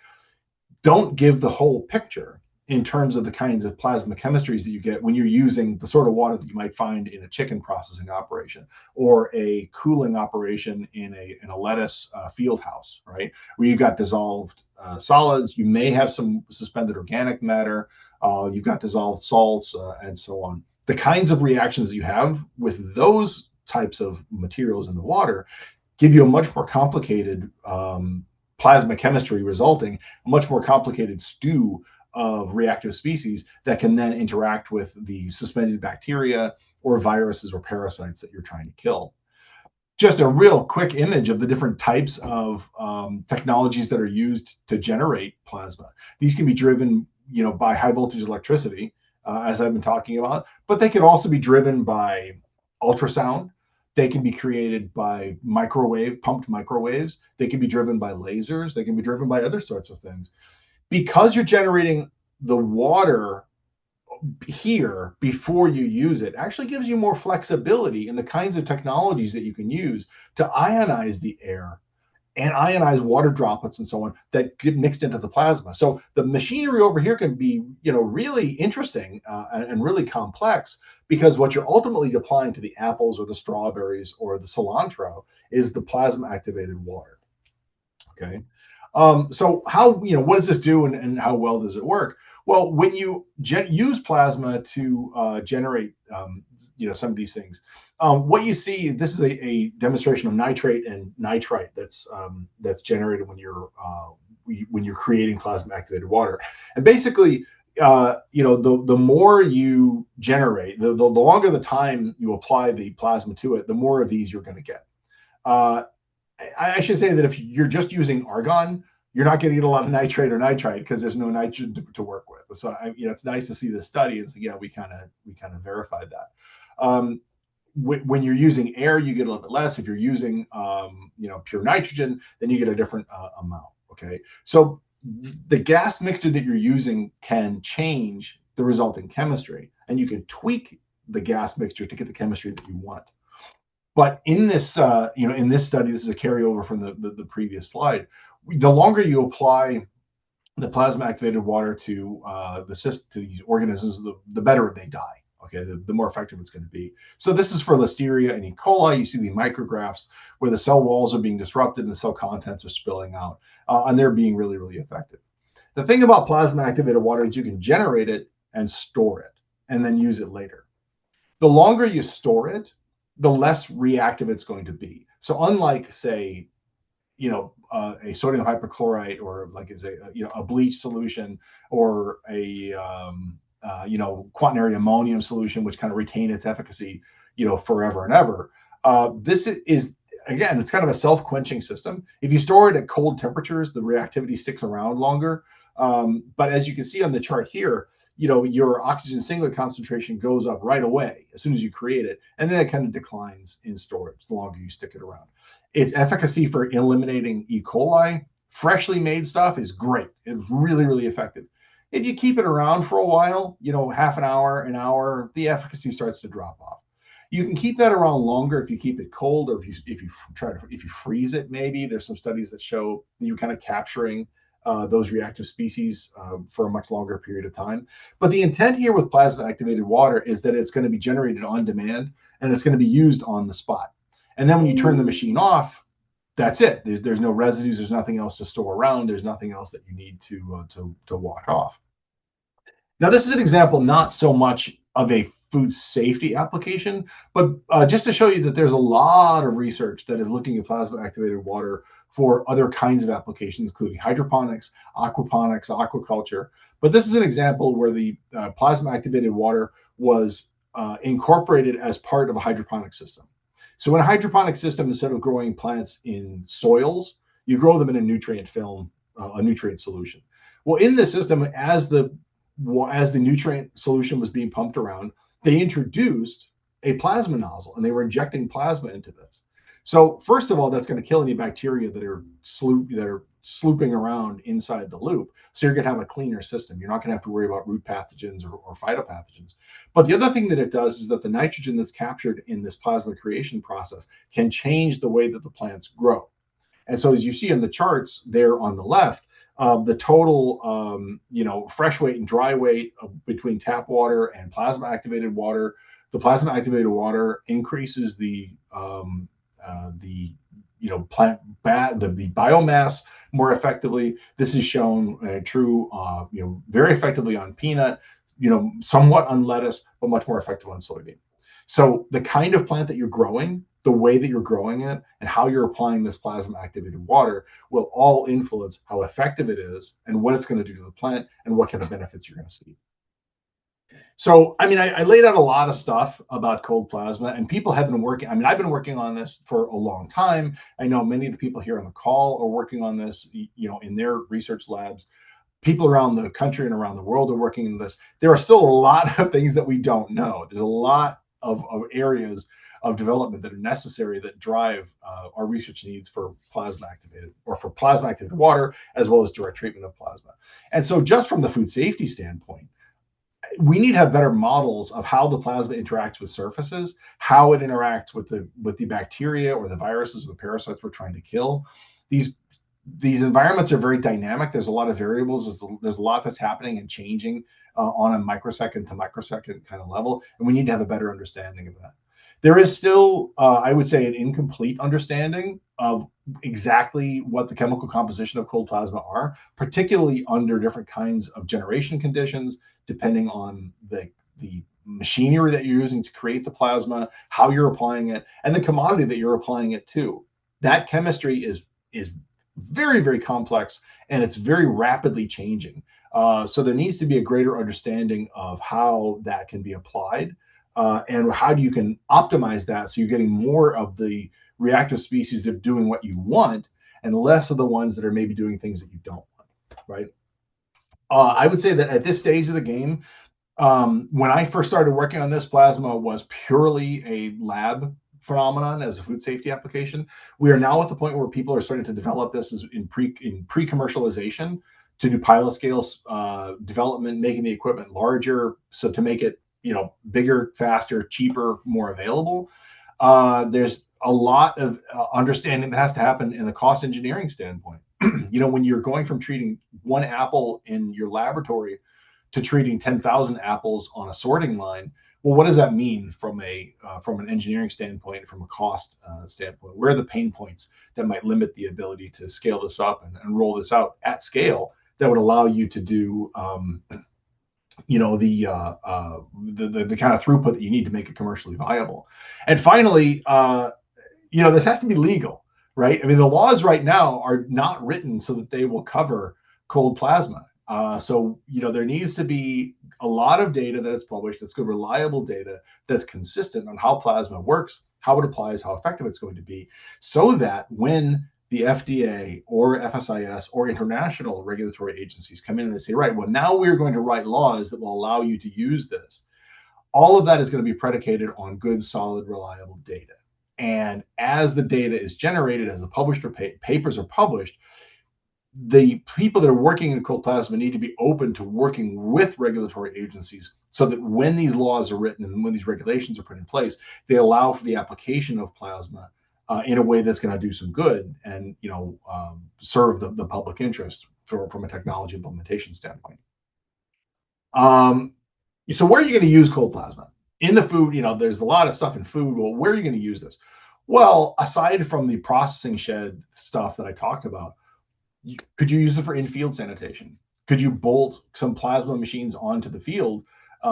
don't give the whole picture in terms of the kinds of plasma chemistries that you get when you're using the sort of water that you might find in a chicken processing operation or a cooling operation in a lettuce field house, right? Where you've got dissolved solids, you may have some suspended organic matter, you've got dissolved salts, and so on. The kinds of reactions that you have with those types of materials in the water give you a much more complicated plasma chemistry, resulting a much more complicated stew of reactive species that can then interact with the suspended bacteria or viruses or parasites that you're trying to kill. Just a real quick image of the different types of technologies that are used to generate plasma. These can be driven, by high voltage electricity, as I've been talking about, but they could also be driven by ultrasound. They can be created by pumped microwaves. They can be driven by lasers. They can be driven by other sorts of things. Because you're generating the water here before you use it, actually gives you more flexibility in the kinds of technologies that you can use to ionize the air and ionize water droplets and so on that get mixed into the plasma. So the machinery over here can be, really interesting and really complex, because what you're ultimately applying to the apples or the strawberries or the cilantro is the plasma activated water. Okay. So what does this do and how well does it work? Well, when you use plasma to generate, some of these things, what you see, this is a demonstration of nitrate and nitrite that's generated when you're creating plasma activated water. And basically, the more you generate, the longer the time you apply the plasma to it, the more of these you're going to get. I should say that if you're just using argon, you're not going to get a lot of nitrate or nitrite because there's no nitrogen to work with. So it's nice to see this study and say, yeah, we kind of verified that. When you're using air, you get a little bit less. If you're using pure nitrogen, then you get a different amount. Okay, so the gas mixture that you're using can change the resulting chemistry, and you can tweak the gas mixture to get the chemistry that you want. But in this, in this study, this is a carryover from the previous slide. The longer you apply the plasma activated water to these organisms, the better they die. Okay, the more effective it's going to be. So this is for Listeria and E. coli. You see the micrographs where the cell walls are being disrupted and the cell contents are spilling out, and they're being really, really effective. The thing about plasma activated water is you can generate it and store it and then use it later. The longer you store it, the less reactive it's going to be. So unlike, say, a sodium hypochlorite or like a bleach solution or a quaternary ammonium solution, which kind of retain its efficacy, forever and ever. This is, again, it's kind of a self-quenching system. If you store it at cold temperatures, the reactivity sticks around longer. But as you can see on the chart here, your oxygen singlet concentration goes up right away as soon as you create it, and then it kind of declines in storage the longer you stick it around. Its efficacy for eliminating E. coli, freshly made stuff, is great. It's really, really effective. If you keep it around for a while, half an hour, the efficacy starts to drop off. You can keep that around longer if you keep it cold, or if you freeze it. Maybe there's some studies that show that you're kind of capturing those reactive species for a much longer period of time. But the intent here with plasma activated water is that it's going to be generated on demand and it's going to be used on the spot. And then when you turn the machine off, that's it. There's no residues. There's nothing else to store around. There's nothing else that you need to wash off. Now, this is an example not so much of a food safety application, but just to show you that there's a lot of research that is looking at plasma activated water for other kinds of applications, including hydroponics, aquaponics, aquaculture. But this is an example where the plasma activated water was incorporated as part of a hydroponic system. So in a hydroponic system, instead of growing plants in soils, you grow them in a nutrient film, a nutrient solution. Well, in this system, as the nutrient solution was being pumped around, they introduced a plasma nozzle and they were injecting plasma into this. So first of all, that's going to kill any bacteria that are slooping around inside the loop. So you're going to have a cleaner system. You're not going to have to worry about root pathogens or phytopathogens. But the other thing that it does is that the nitrogen that's captured in this plasma creation process can change the way that the plants grow. And so as you see in the charts there on the left, the total, fresh weight and dry weight between tap water and plasma activated water. The plasma activated water increases the biomass more effectively. This is shown true, very effectively on peanut, somewhat on lettuce, but much more effective on soybean. So the kind of plant that you're growing, the way that you're growing it, and how you're applying this plasma activated water will all influence how effective it is and what it's going to do to the plant and what kind of benefits you're going to see. So, I laid out a lot of stuff about cold plasma, and people have been working. I've been working on this for a long time. I know many of the people here on the call are working on this, in their research labs. People around the country and around the world are working on this. There are still a lot of things that we don't know. There's a lot of areas of development that are necessary that drive our research needs for plasma activated water, as well as direct treatment of plasma. And so just from the food safety standpoint, we need to have better models of how the plasma interacts with surfaces, how it interacts with the bacteria or the viruses or the parasites we're trying to kill. These environments are very dynamic. There's a lot of variables. There's a lot that's happening and changing on a microsecond to microsecond kind of level, and we need to have a better understanding of that. There is still, I would say, an incomplete understanding of exactly what the chemical composition of cold plasma are, particularly under different kinds of generation conditions, depending on the machinery that you're using to create the plasma, how you're applying it, and the commodity that you're applying it to. That chemistry is very, very complex, and it's very rapidly changing. So there needs to be a greater understanding of how that can be applied, and how you can optimize that so you're getting more of the reactive species that are doing what you want and less of the ones that are maybe doing things that you don't want, right? I would say that at this stage of the game, when I first started working on this, plasma was purely a lab phenomenon as a food safety application. We are now at the point where people are starting to develop this as in pre-commercialization to do pilot scale development, making the equipment larger, so to make it bigger, faster, cheaper, more available. There's a lot of understanding that has to happen in the cost engineering standpoint. When you're going from treating one apple in your laboratory to treating 10,000 apples on a sorting line, well, what does that mean from an engineering standpoint, from a cost standpoint? Where are the pain points that might limit the ability to scale this up and roll this out at scale that would allow you to do the kind of throughput that you need to make it commercially viable? And finally, this has to be legal, right? The laws right now are not written so that they will cover cold plasma. So there needs to be a lot of data that is published, that's good, reliable data that's consistent on how plasma works, how it applies, how effective it's going to be, so that when the FDA or FSIS or international regulatory agencies come in and they say, right, well, now we're going to write laws that will allow you to use this. All of that is going to be predicated on good, solid, reliable data. And as the data is generated, as the published papers are published, the people that are working in cold plasma need to be open to working with regulatory agencies so that when these laws are written and when these regulations are put in place, they allow for the application of plasma in a way that's going to do some good and serve the public interest from a technology implementation standpoint. So where are you going to use cold plasma? In the food, there's a lot of stuff in food. Well, where are you going to use this? Well, aside from the processing shed stuff that I talked about, could you use it for in-field sanitation? Could you bolt some plasma machines onto the field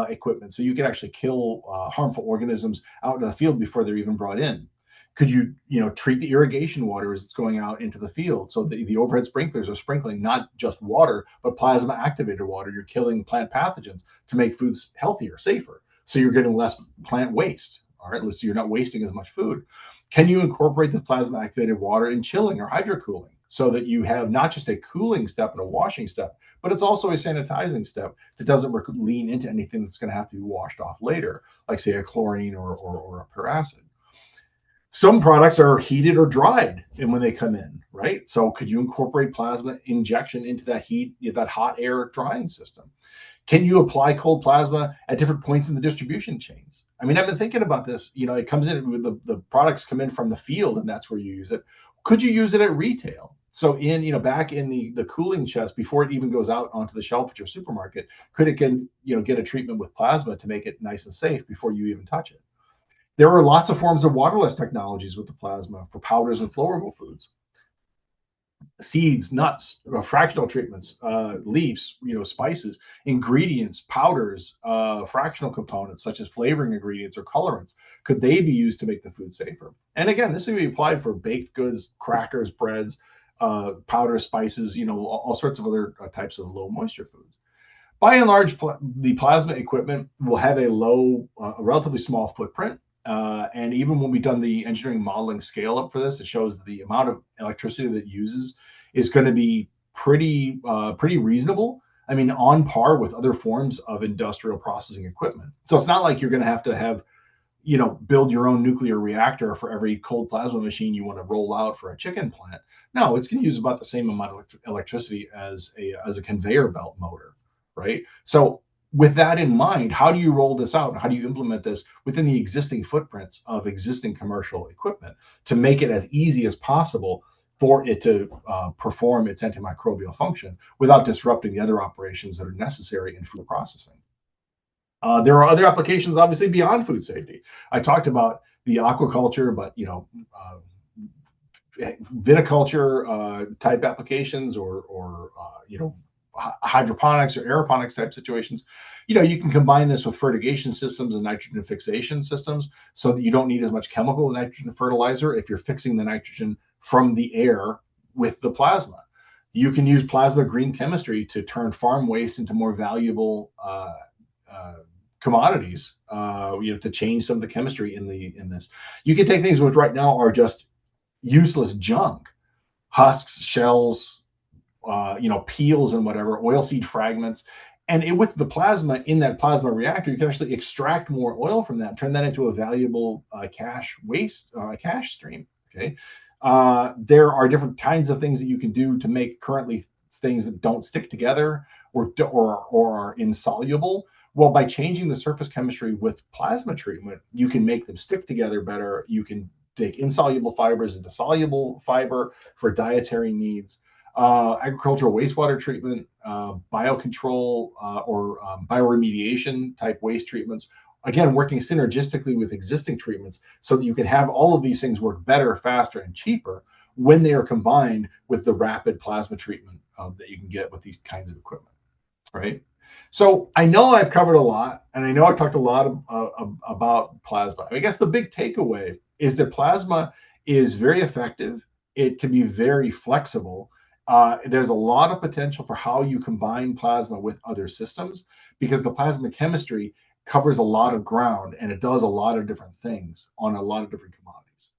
equipment so you can actually kill harmful organisms out in the field before they're even brought in? Could you, treat the irrigation water as it's going out into the field so the overhead sprinklers are sprinkling not just water, but plasma activated water? You're killing plant pathogens to make foods healthier, safer. So you're getting less plant waste. All right, so you're not wasting as much food. Can you incorporate the plasma activated water in chilling or hydrocooling so that you have not just a cooling step and a washing step, but it's also a sanitizing step that doesn't lean into anything that's going to have to be washed off later, like say a chlorine or a peracid. Some products are heated or dried and when they come in, right? So could you incorporate plasma injection into that that hot air drying system? Can you apply cold plasma at different points in the distribution chains? I mean, I've been thinking about this. It comes in with the products come in from the field, and that's where you use it. Could you use it at retail? So back in the cooling chest before it even goes out onto the shelf at your supermarket, could it get a treatment with plasma to make it nice and safe before you even touch it? There are lots of forms of waterless technologies with the plasma for powders and flowable foods. Seeds, nuts, fractional treatments, leaves, spices, ingredients, powders, fractional components such as flavoring ingredients or colorants. Could they be used to make the food safer? And again, this can be applied for baked goods, crackers, breads, powder, spices, all sorts of other types of low moisture foods. By and large, the plasma equipment will have a relatively small footprint. And even when we've done the engineering modeling scale up for this, it shows that the amount of electricity that it uses is going to be pretty reasonable. I mean, on par with other forms of industrial processing equipment. So it's not like you're going to have, build your own nuclear reactor for every cold plasma machine you want to roll out for a chicken plant. No, it's going to use about the same amount of electricity as a conveyor belt motor, right? So with that in mind, how do you roll this out? How do you implement this within the existing footprints of existing commercial equipment to make it as easy as possible for it to perform its antimicrobial function without disrupting the other operations that are necessary in food processing? There are other applications, obviously, beyond food safety. I talked about the aquaculture, but viticulture type applications or hydroponics or aeroponics type situations, you can combine this with fertigation systems and nitrogen fixation systems so that you don't need as much chemical nitrogen fertilizer if you're fixing the nitrogen from the air with the plasma. You can use plasma green chemistry to turn farm waste into more valuable commodities, to change some of the chemistry in this. You can take things which right now are just useless junk, husks, shells, peels and whatever, oilseed fragments. And with the plasma in that plasma reactor, you can actually extract more oil from that, turn that into a valuable cash stream. Okay. There are different kinds of things that you can do to make currently things that don't stick together or are insoluble. Well, by changing the surface chemistry with plasma treatment, you can make them stick together better. You can take insoluble fibers into soluble fiber for dietary needs. Agricultural wastewater treatment, biocontrol, or bioremediation type waste treatments. Again, working synergistically with existing treatments so that you can have all of these things work better, faster, and cheaper when they are combined with the rapid plasma treatment that you can get with these kinds of equipment, right? So I know I've covered a lot, and I know I've talked a lot about plasma. I guess the big takeaway is that plasma is very effective. It can be very flexible. There's a lot of potential for how you combine plasma with other systems because the plasma chemistry covers a lot of ground and it does a lot of different things on a lot of different commodities.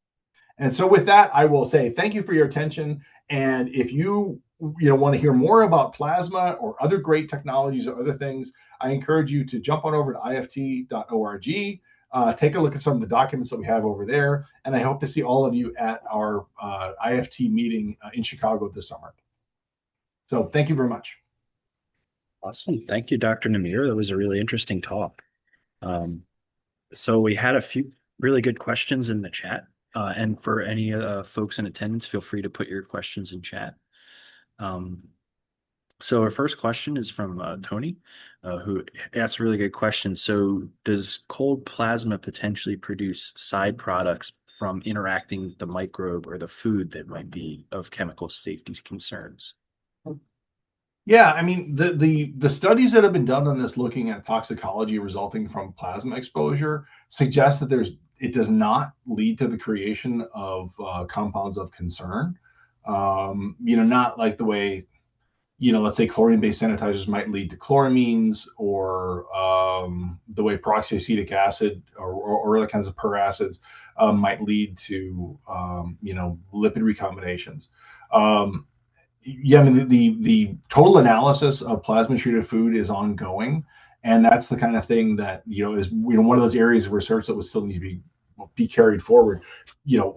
And so with that, I will say thank you for your attention. And if you want to hear more about plasma or other great technologies or other things, I encourage you to jump on over to ift.org. Take a look at some of the documents that we have over there. And I hope to see all of you at our IFT meeting in Chicago this summer. So thank you very much. Awesome. Thank you, Dr. Niemira. That was a really interesting talk. So we had a few really good questions in the chat. And for any folks in attendance, feel free to put your questions in chat. So our first question is from Tony, who asked a really good question. So does cold plasma potentially produce side products from interacting with the microbe or the food that might be of chemical safety concerns? Yeah, I mean, the studies that have been done on this looking at toxicology resulting from plasma exposure suggest that it does not lead to the creation of compounds of concern. Not like the way, let's say chlorine-based sanitizers might lead to chloramines, or the way peroxyacetic acid or other kinds of peracids might lead to, lipid recombinations. Yeah, I mean, the total analysis of plasma treated food is ongoing, and that's the kind of thing that is one of those areas of research that would still need to be carried forward,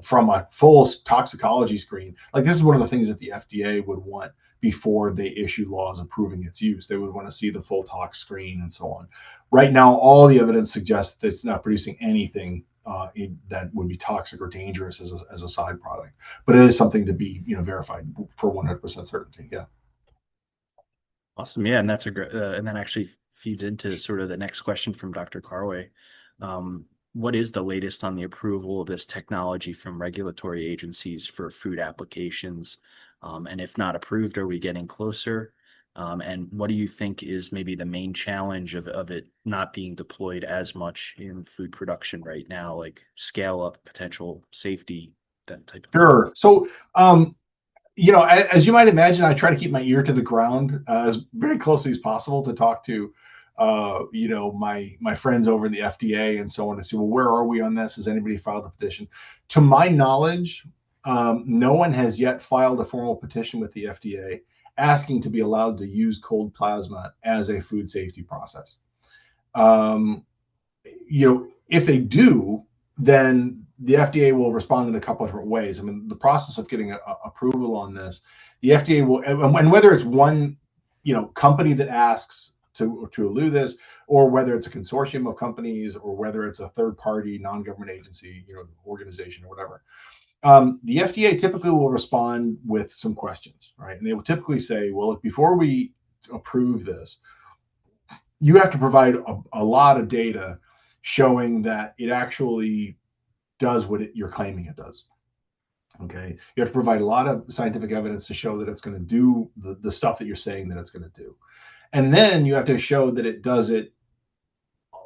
from a full toxicology screen. Like, this is one of the things that the FDA would want before they issue laws approving its use. They would want to see the full tox screen and so on. Right now, all the evidence suggests that it's not producing anything that would be toxic or dangerous as a side product, but it is something to be verified for 100% certainty. Yeah. Awesome. Yeah, and that's a great, and that actually feeds into sort of the next question from Dr. Carway. What is the latest on the approval of this technology from regulatory agencies for food applications? And if not approved, are we getting closer? And what do you think is maybe the main challenge of it not being deployed as much in food production right now, like scale up, potential safety, that type of thing? Sure. So, as you might imagine, I try to keep my ear to the ground as very closely as possible to talk to, my friends over in the FDA and so on, to see, well, where are we on this? Has anybody filed a petition? To my knowledge, no one has yet filed a formal petition with the FDA asking to be allowed to use cold plasma as a food safety process. If they do, then the FDA will respond in a couple of different ways. I mean, the process of getting approval on this, the FDA will, and whether it's one, company that asks to allow this, or whether it's a consortium of companies, or whether it's a third-party non-government agency, organization or whatever. The FDA typically will respond with some questions, right? And they will typically say, well, look, before we approve this, you have to provide a lot of data showing that it actually does what you're claiming it does. Okay, you have to provide a lot of scientific evidence to show that it's going to do the stuff that you're saying that it's going to do. And then you have to show that it does it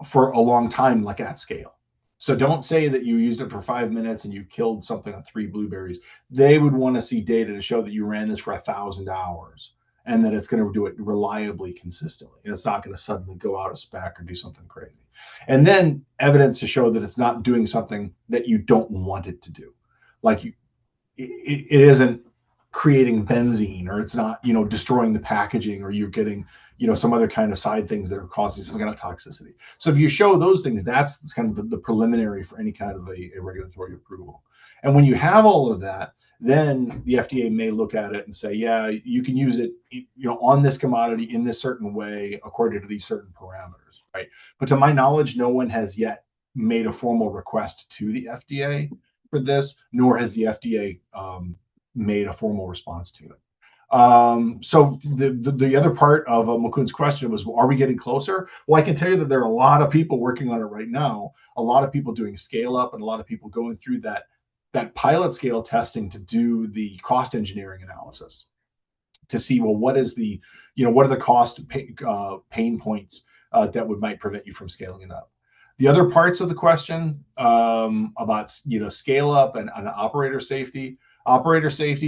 for a long time, like at scale. So don't say that you used it for 5 minutes and you killed something on 3 blueberries. They would want to see data to show that you ran this for 1,000 hours and that it's going to do it reliably, consistently. And it's not going to suddenly go out of spec or do something crazy. And then evidence to show that it's not doing something that you don't want it to do. Like it isn't creating benzene, or it's not, destroying the packaging, or you're getting, some other kind of side things that are causing some kind of toxicity. So if you show those things, that's kind of the preliminary for any kind of a regulatory approval. And when you have all of that, then the FDA may look at it and say, yeah, you can use it, on this commodity in this certain way, according to these certain parameters, right? But to my knowledge, no one has yet made a formal request to the FDA for this, nor has the FDA made a formal response to it. So the other part of Mukun's question was, are we getting closer? Well, I can tell you that there are a lot of people working on it right now, a lot of people doing scale up, and a lot of people going through that pilot scale testing to do the cost engineering analysis to see, well, what is the, what are the cost pain points that might prevent you from scaling it up. The other parts of the question about scale up and operator safety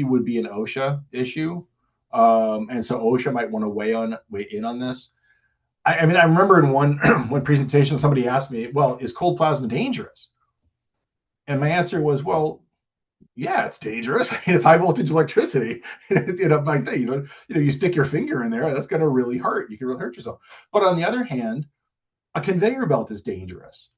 would be an OSHA issue, and so OSHA might want to weigh in on this. I mean, I remember in one presentation somebody asked me, well, is cold plasma dangerous? And my answer was, well, yeah, it's dangerous. I mean, it's high voltage electricity. Like that, you stick your finger in there, that's going to really hurt. You can really hurt yourself. But on the other hand, a conveyor belt is dangerous.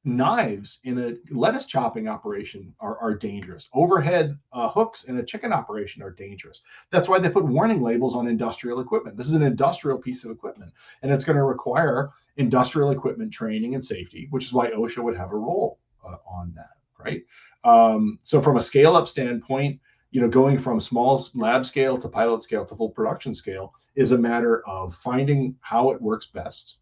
Knives in a lettuce chopping operation are dangerous. Overhead hooks in a chicken operation are dangerous. That's why they put warning labels on industrial equipment. This is an industrial piece of equipment, and it's going to require industrial equipment training and safety, which is why OSHA would have a role on that, right? So from a scale up standpoint, going from small lab scale to pilot scale to full production scale is a matter of finding how it works best,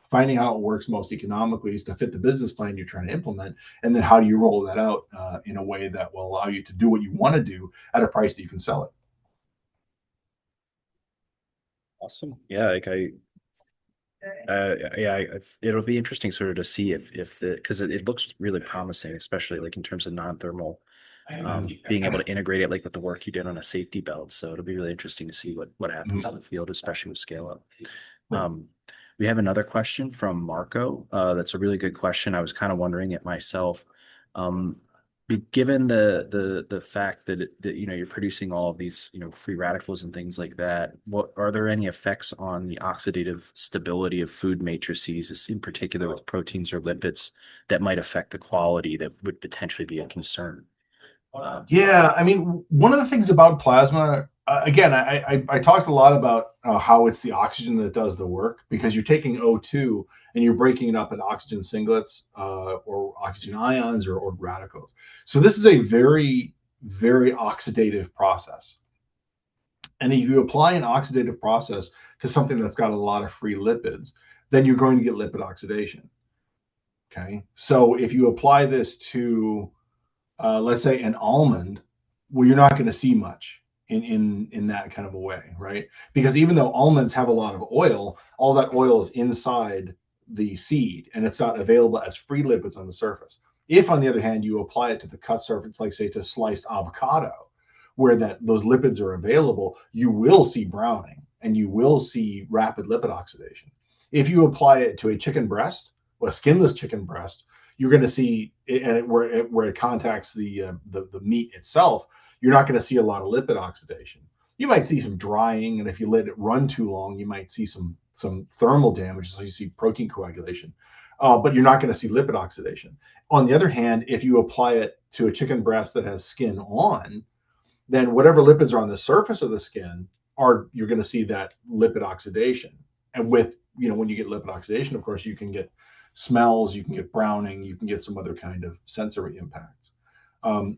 finding how it works most economically is to fit the business plan you're trying to implement, and then how do you roll that out in a way that will allow you to do what you want to do at a price that you can sell it. Awesome. Yeah, it'll be interesting sort of to see if because it looks really promising, especially like in terms of non-thermal, being able to integrate it like with the work you did on a safety belt. So it'll be really interesting to see what happens in the field, especially with scale up. We have another question from Marco. That's a really good question. I was kind of wondering it myself. Given the fact that you're producing all of these free radicals and things like that, what are there any effects on the oxidative stability of food matrices, in particular with proteins or lipids, that might affect the quality that would potentially be a concern? Yeah, I mean, one of the things about plasma, again, I talked a lot about how it's the oxygen that does the work, because you're taking O2 and you're breaking it up into oxygen singlets or oxygen ions or radicals. So this is a very, very oxidative process. And if you apply an oxidative process to something that's got a lot of free lipids, then you're going to get lipid oxidation. Okay, so if you apply this to let's say an almond, well, you're not going to see much in that kind of a way, right? Because even though almonds have a lot of oil, all that oil is inside the seed and it's not available as free lipids on the surface. If, on the other hand, you apply it to the cut surface, like say to sliced avocado, where those lipids are available, you will see browning and you will see rapid lipid oxidation. If you apply it to a chicken breast, or a skinless chicken breast, you're going to see where it contacts the meat itself, you're not going to see a lot of lipid oxidation. You might see some drying, and if you let it run too long, you might see some thermal damage, so you see protein coagulation, but you're not going to see lipid oxidation. On the other hand, if you apply it to a chicken breast that has skin on, then whatever lipids are on the surface of the skin you're going to see that lipid oxidation. And with when you get lipid oxidation, of course, you can get smells, you can get browning, you can get some other kind of sensory impacts.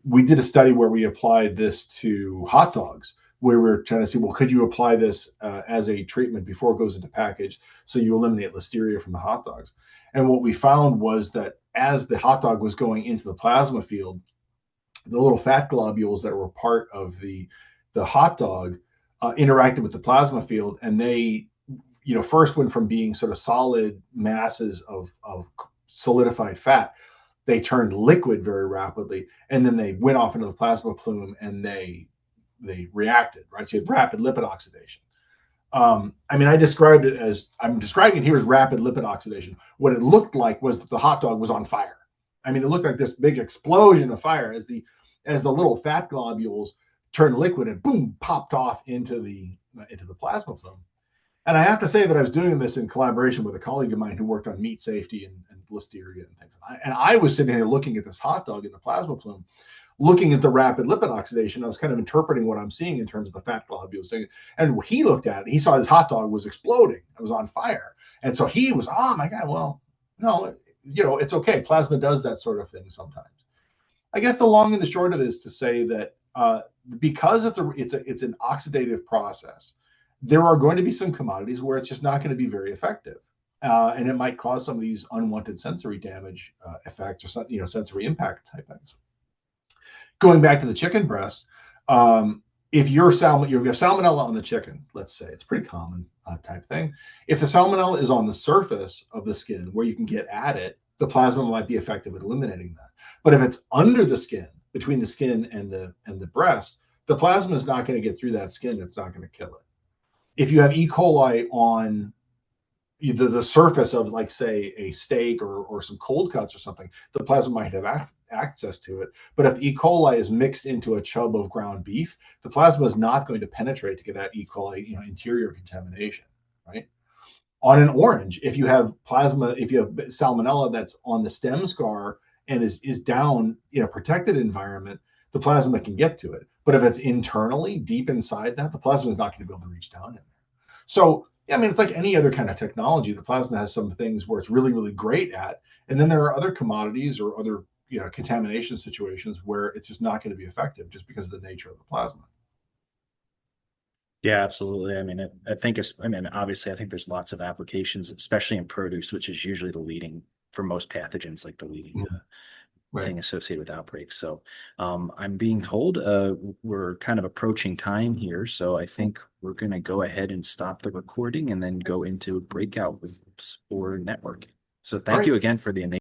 We did a study where we applied this to hot dogs, where we're trying to see, well, could you apply this as a treatment before it goes into package so you eliminate listeria from the hot dogs? And what we found was that as the hot dog was going into the plasma field, the little fat globules that were part of the hot dog interacted with the plasma field, and they first went from being sort of solid masses of solidified fat, they turned liquid very rapidly, and then they went off into the plasma plume and they reacted, right? So you had rapid lipid oxidation. I mean, I'm describing it here as rapid lipid oxidation. What it looked like was that the hot dog was on fire. I mean, it looked like this big explosion of fire as the little fat globules turned liquid and boom, popped off into the plasma plume. And I have to say that I was doing this in collaboration with a colleague of mine who worked on meat safety and listeria and things. And I was sitting here looking at this hot dog in the plasma plume, looking at the rapid lipid oxidation. I was kind of interpreting what I'm seeing in terms of the fat globules. And he looked at it, he saw his hot dog was exploding. It was on fire. And so he was, oh my God, well, no, it's okay. Plasma does that sort of thing sometimes. I guess the long and the short of it is to say that because it's an oxidative process, there are going to be some commodities where it's just not going to be very effective. And it might cause some of these unwanted sensory damage effects or sensory impact type things. Going back to the chicken breast, if you have salmonella on the chicken, let's say, it's pretty common type thing. If the salmonella is on the surface of the skin where you can get at it, the plasma might be effective at eliminating that. But if it's under the skin, between the skin and the breast, the plasma is not going to get through that skin. It's not going to kill it. If you have E. coli on the surface of, like, say, a steak or some cold cuts or something, the plasma might have access to it. But if the E. coli is mixed into a chub of ground beef, the plasma is not going to penetrate to get that E. coli interior contamination, right? On an orange, if you have salmonella that's on the stem scar and is down in a protected environment, the plasma can get to it. But if it's internally, deep inside that, the plasma is not going to be able to reach down in there. So, I mean, it's like any other kind of technology. The plasma has some things where it's really, really great at, and then there are other commodities or other contamination situations where it's just not going to be effective just because of the nature of the plasma. Yeah, absolutely. I mean, obviously, I think there's lots of applications, especially in produce, which is usually the leading for most pathogens, like the leading Right. thing associated with outbreaks. So I'm being told we're kind of approaching time here. So I think we're going to go ahead and stop the recording and then go into breakout groups or networking. So thank you again for the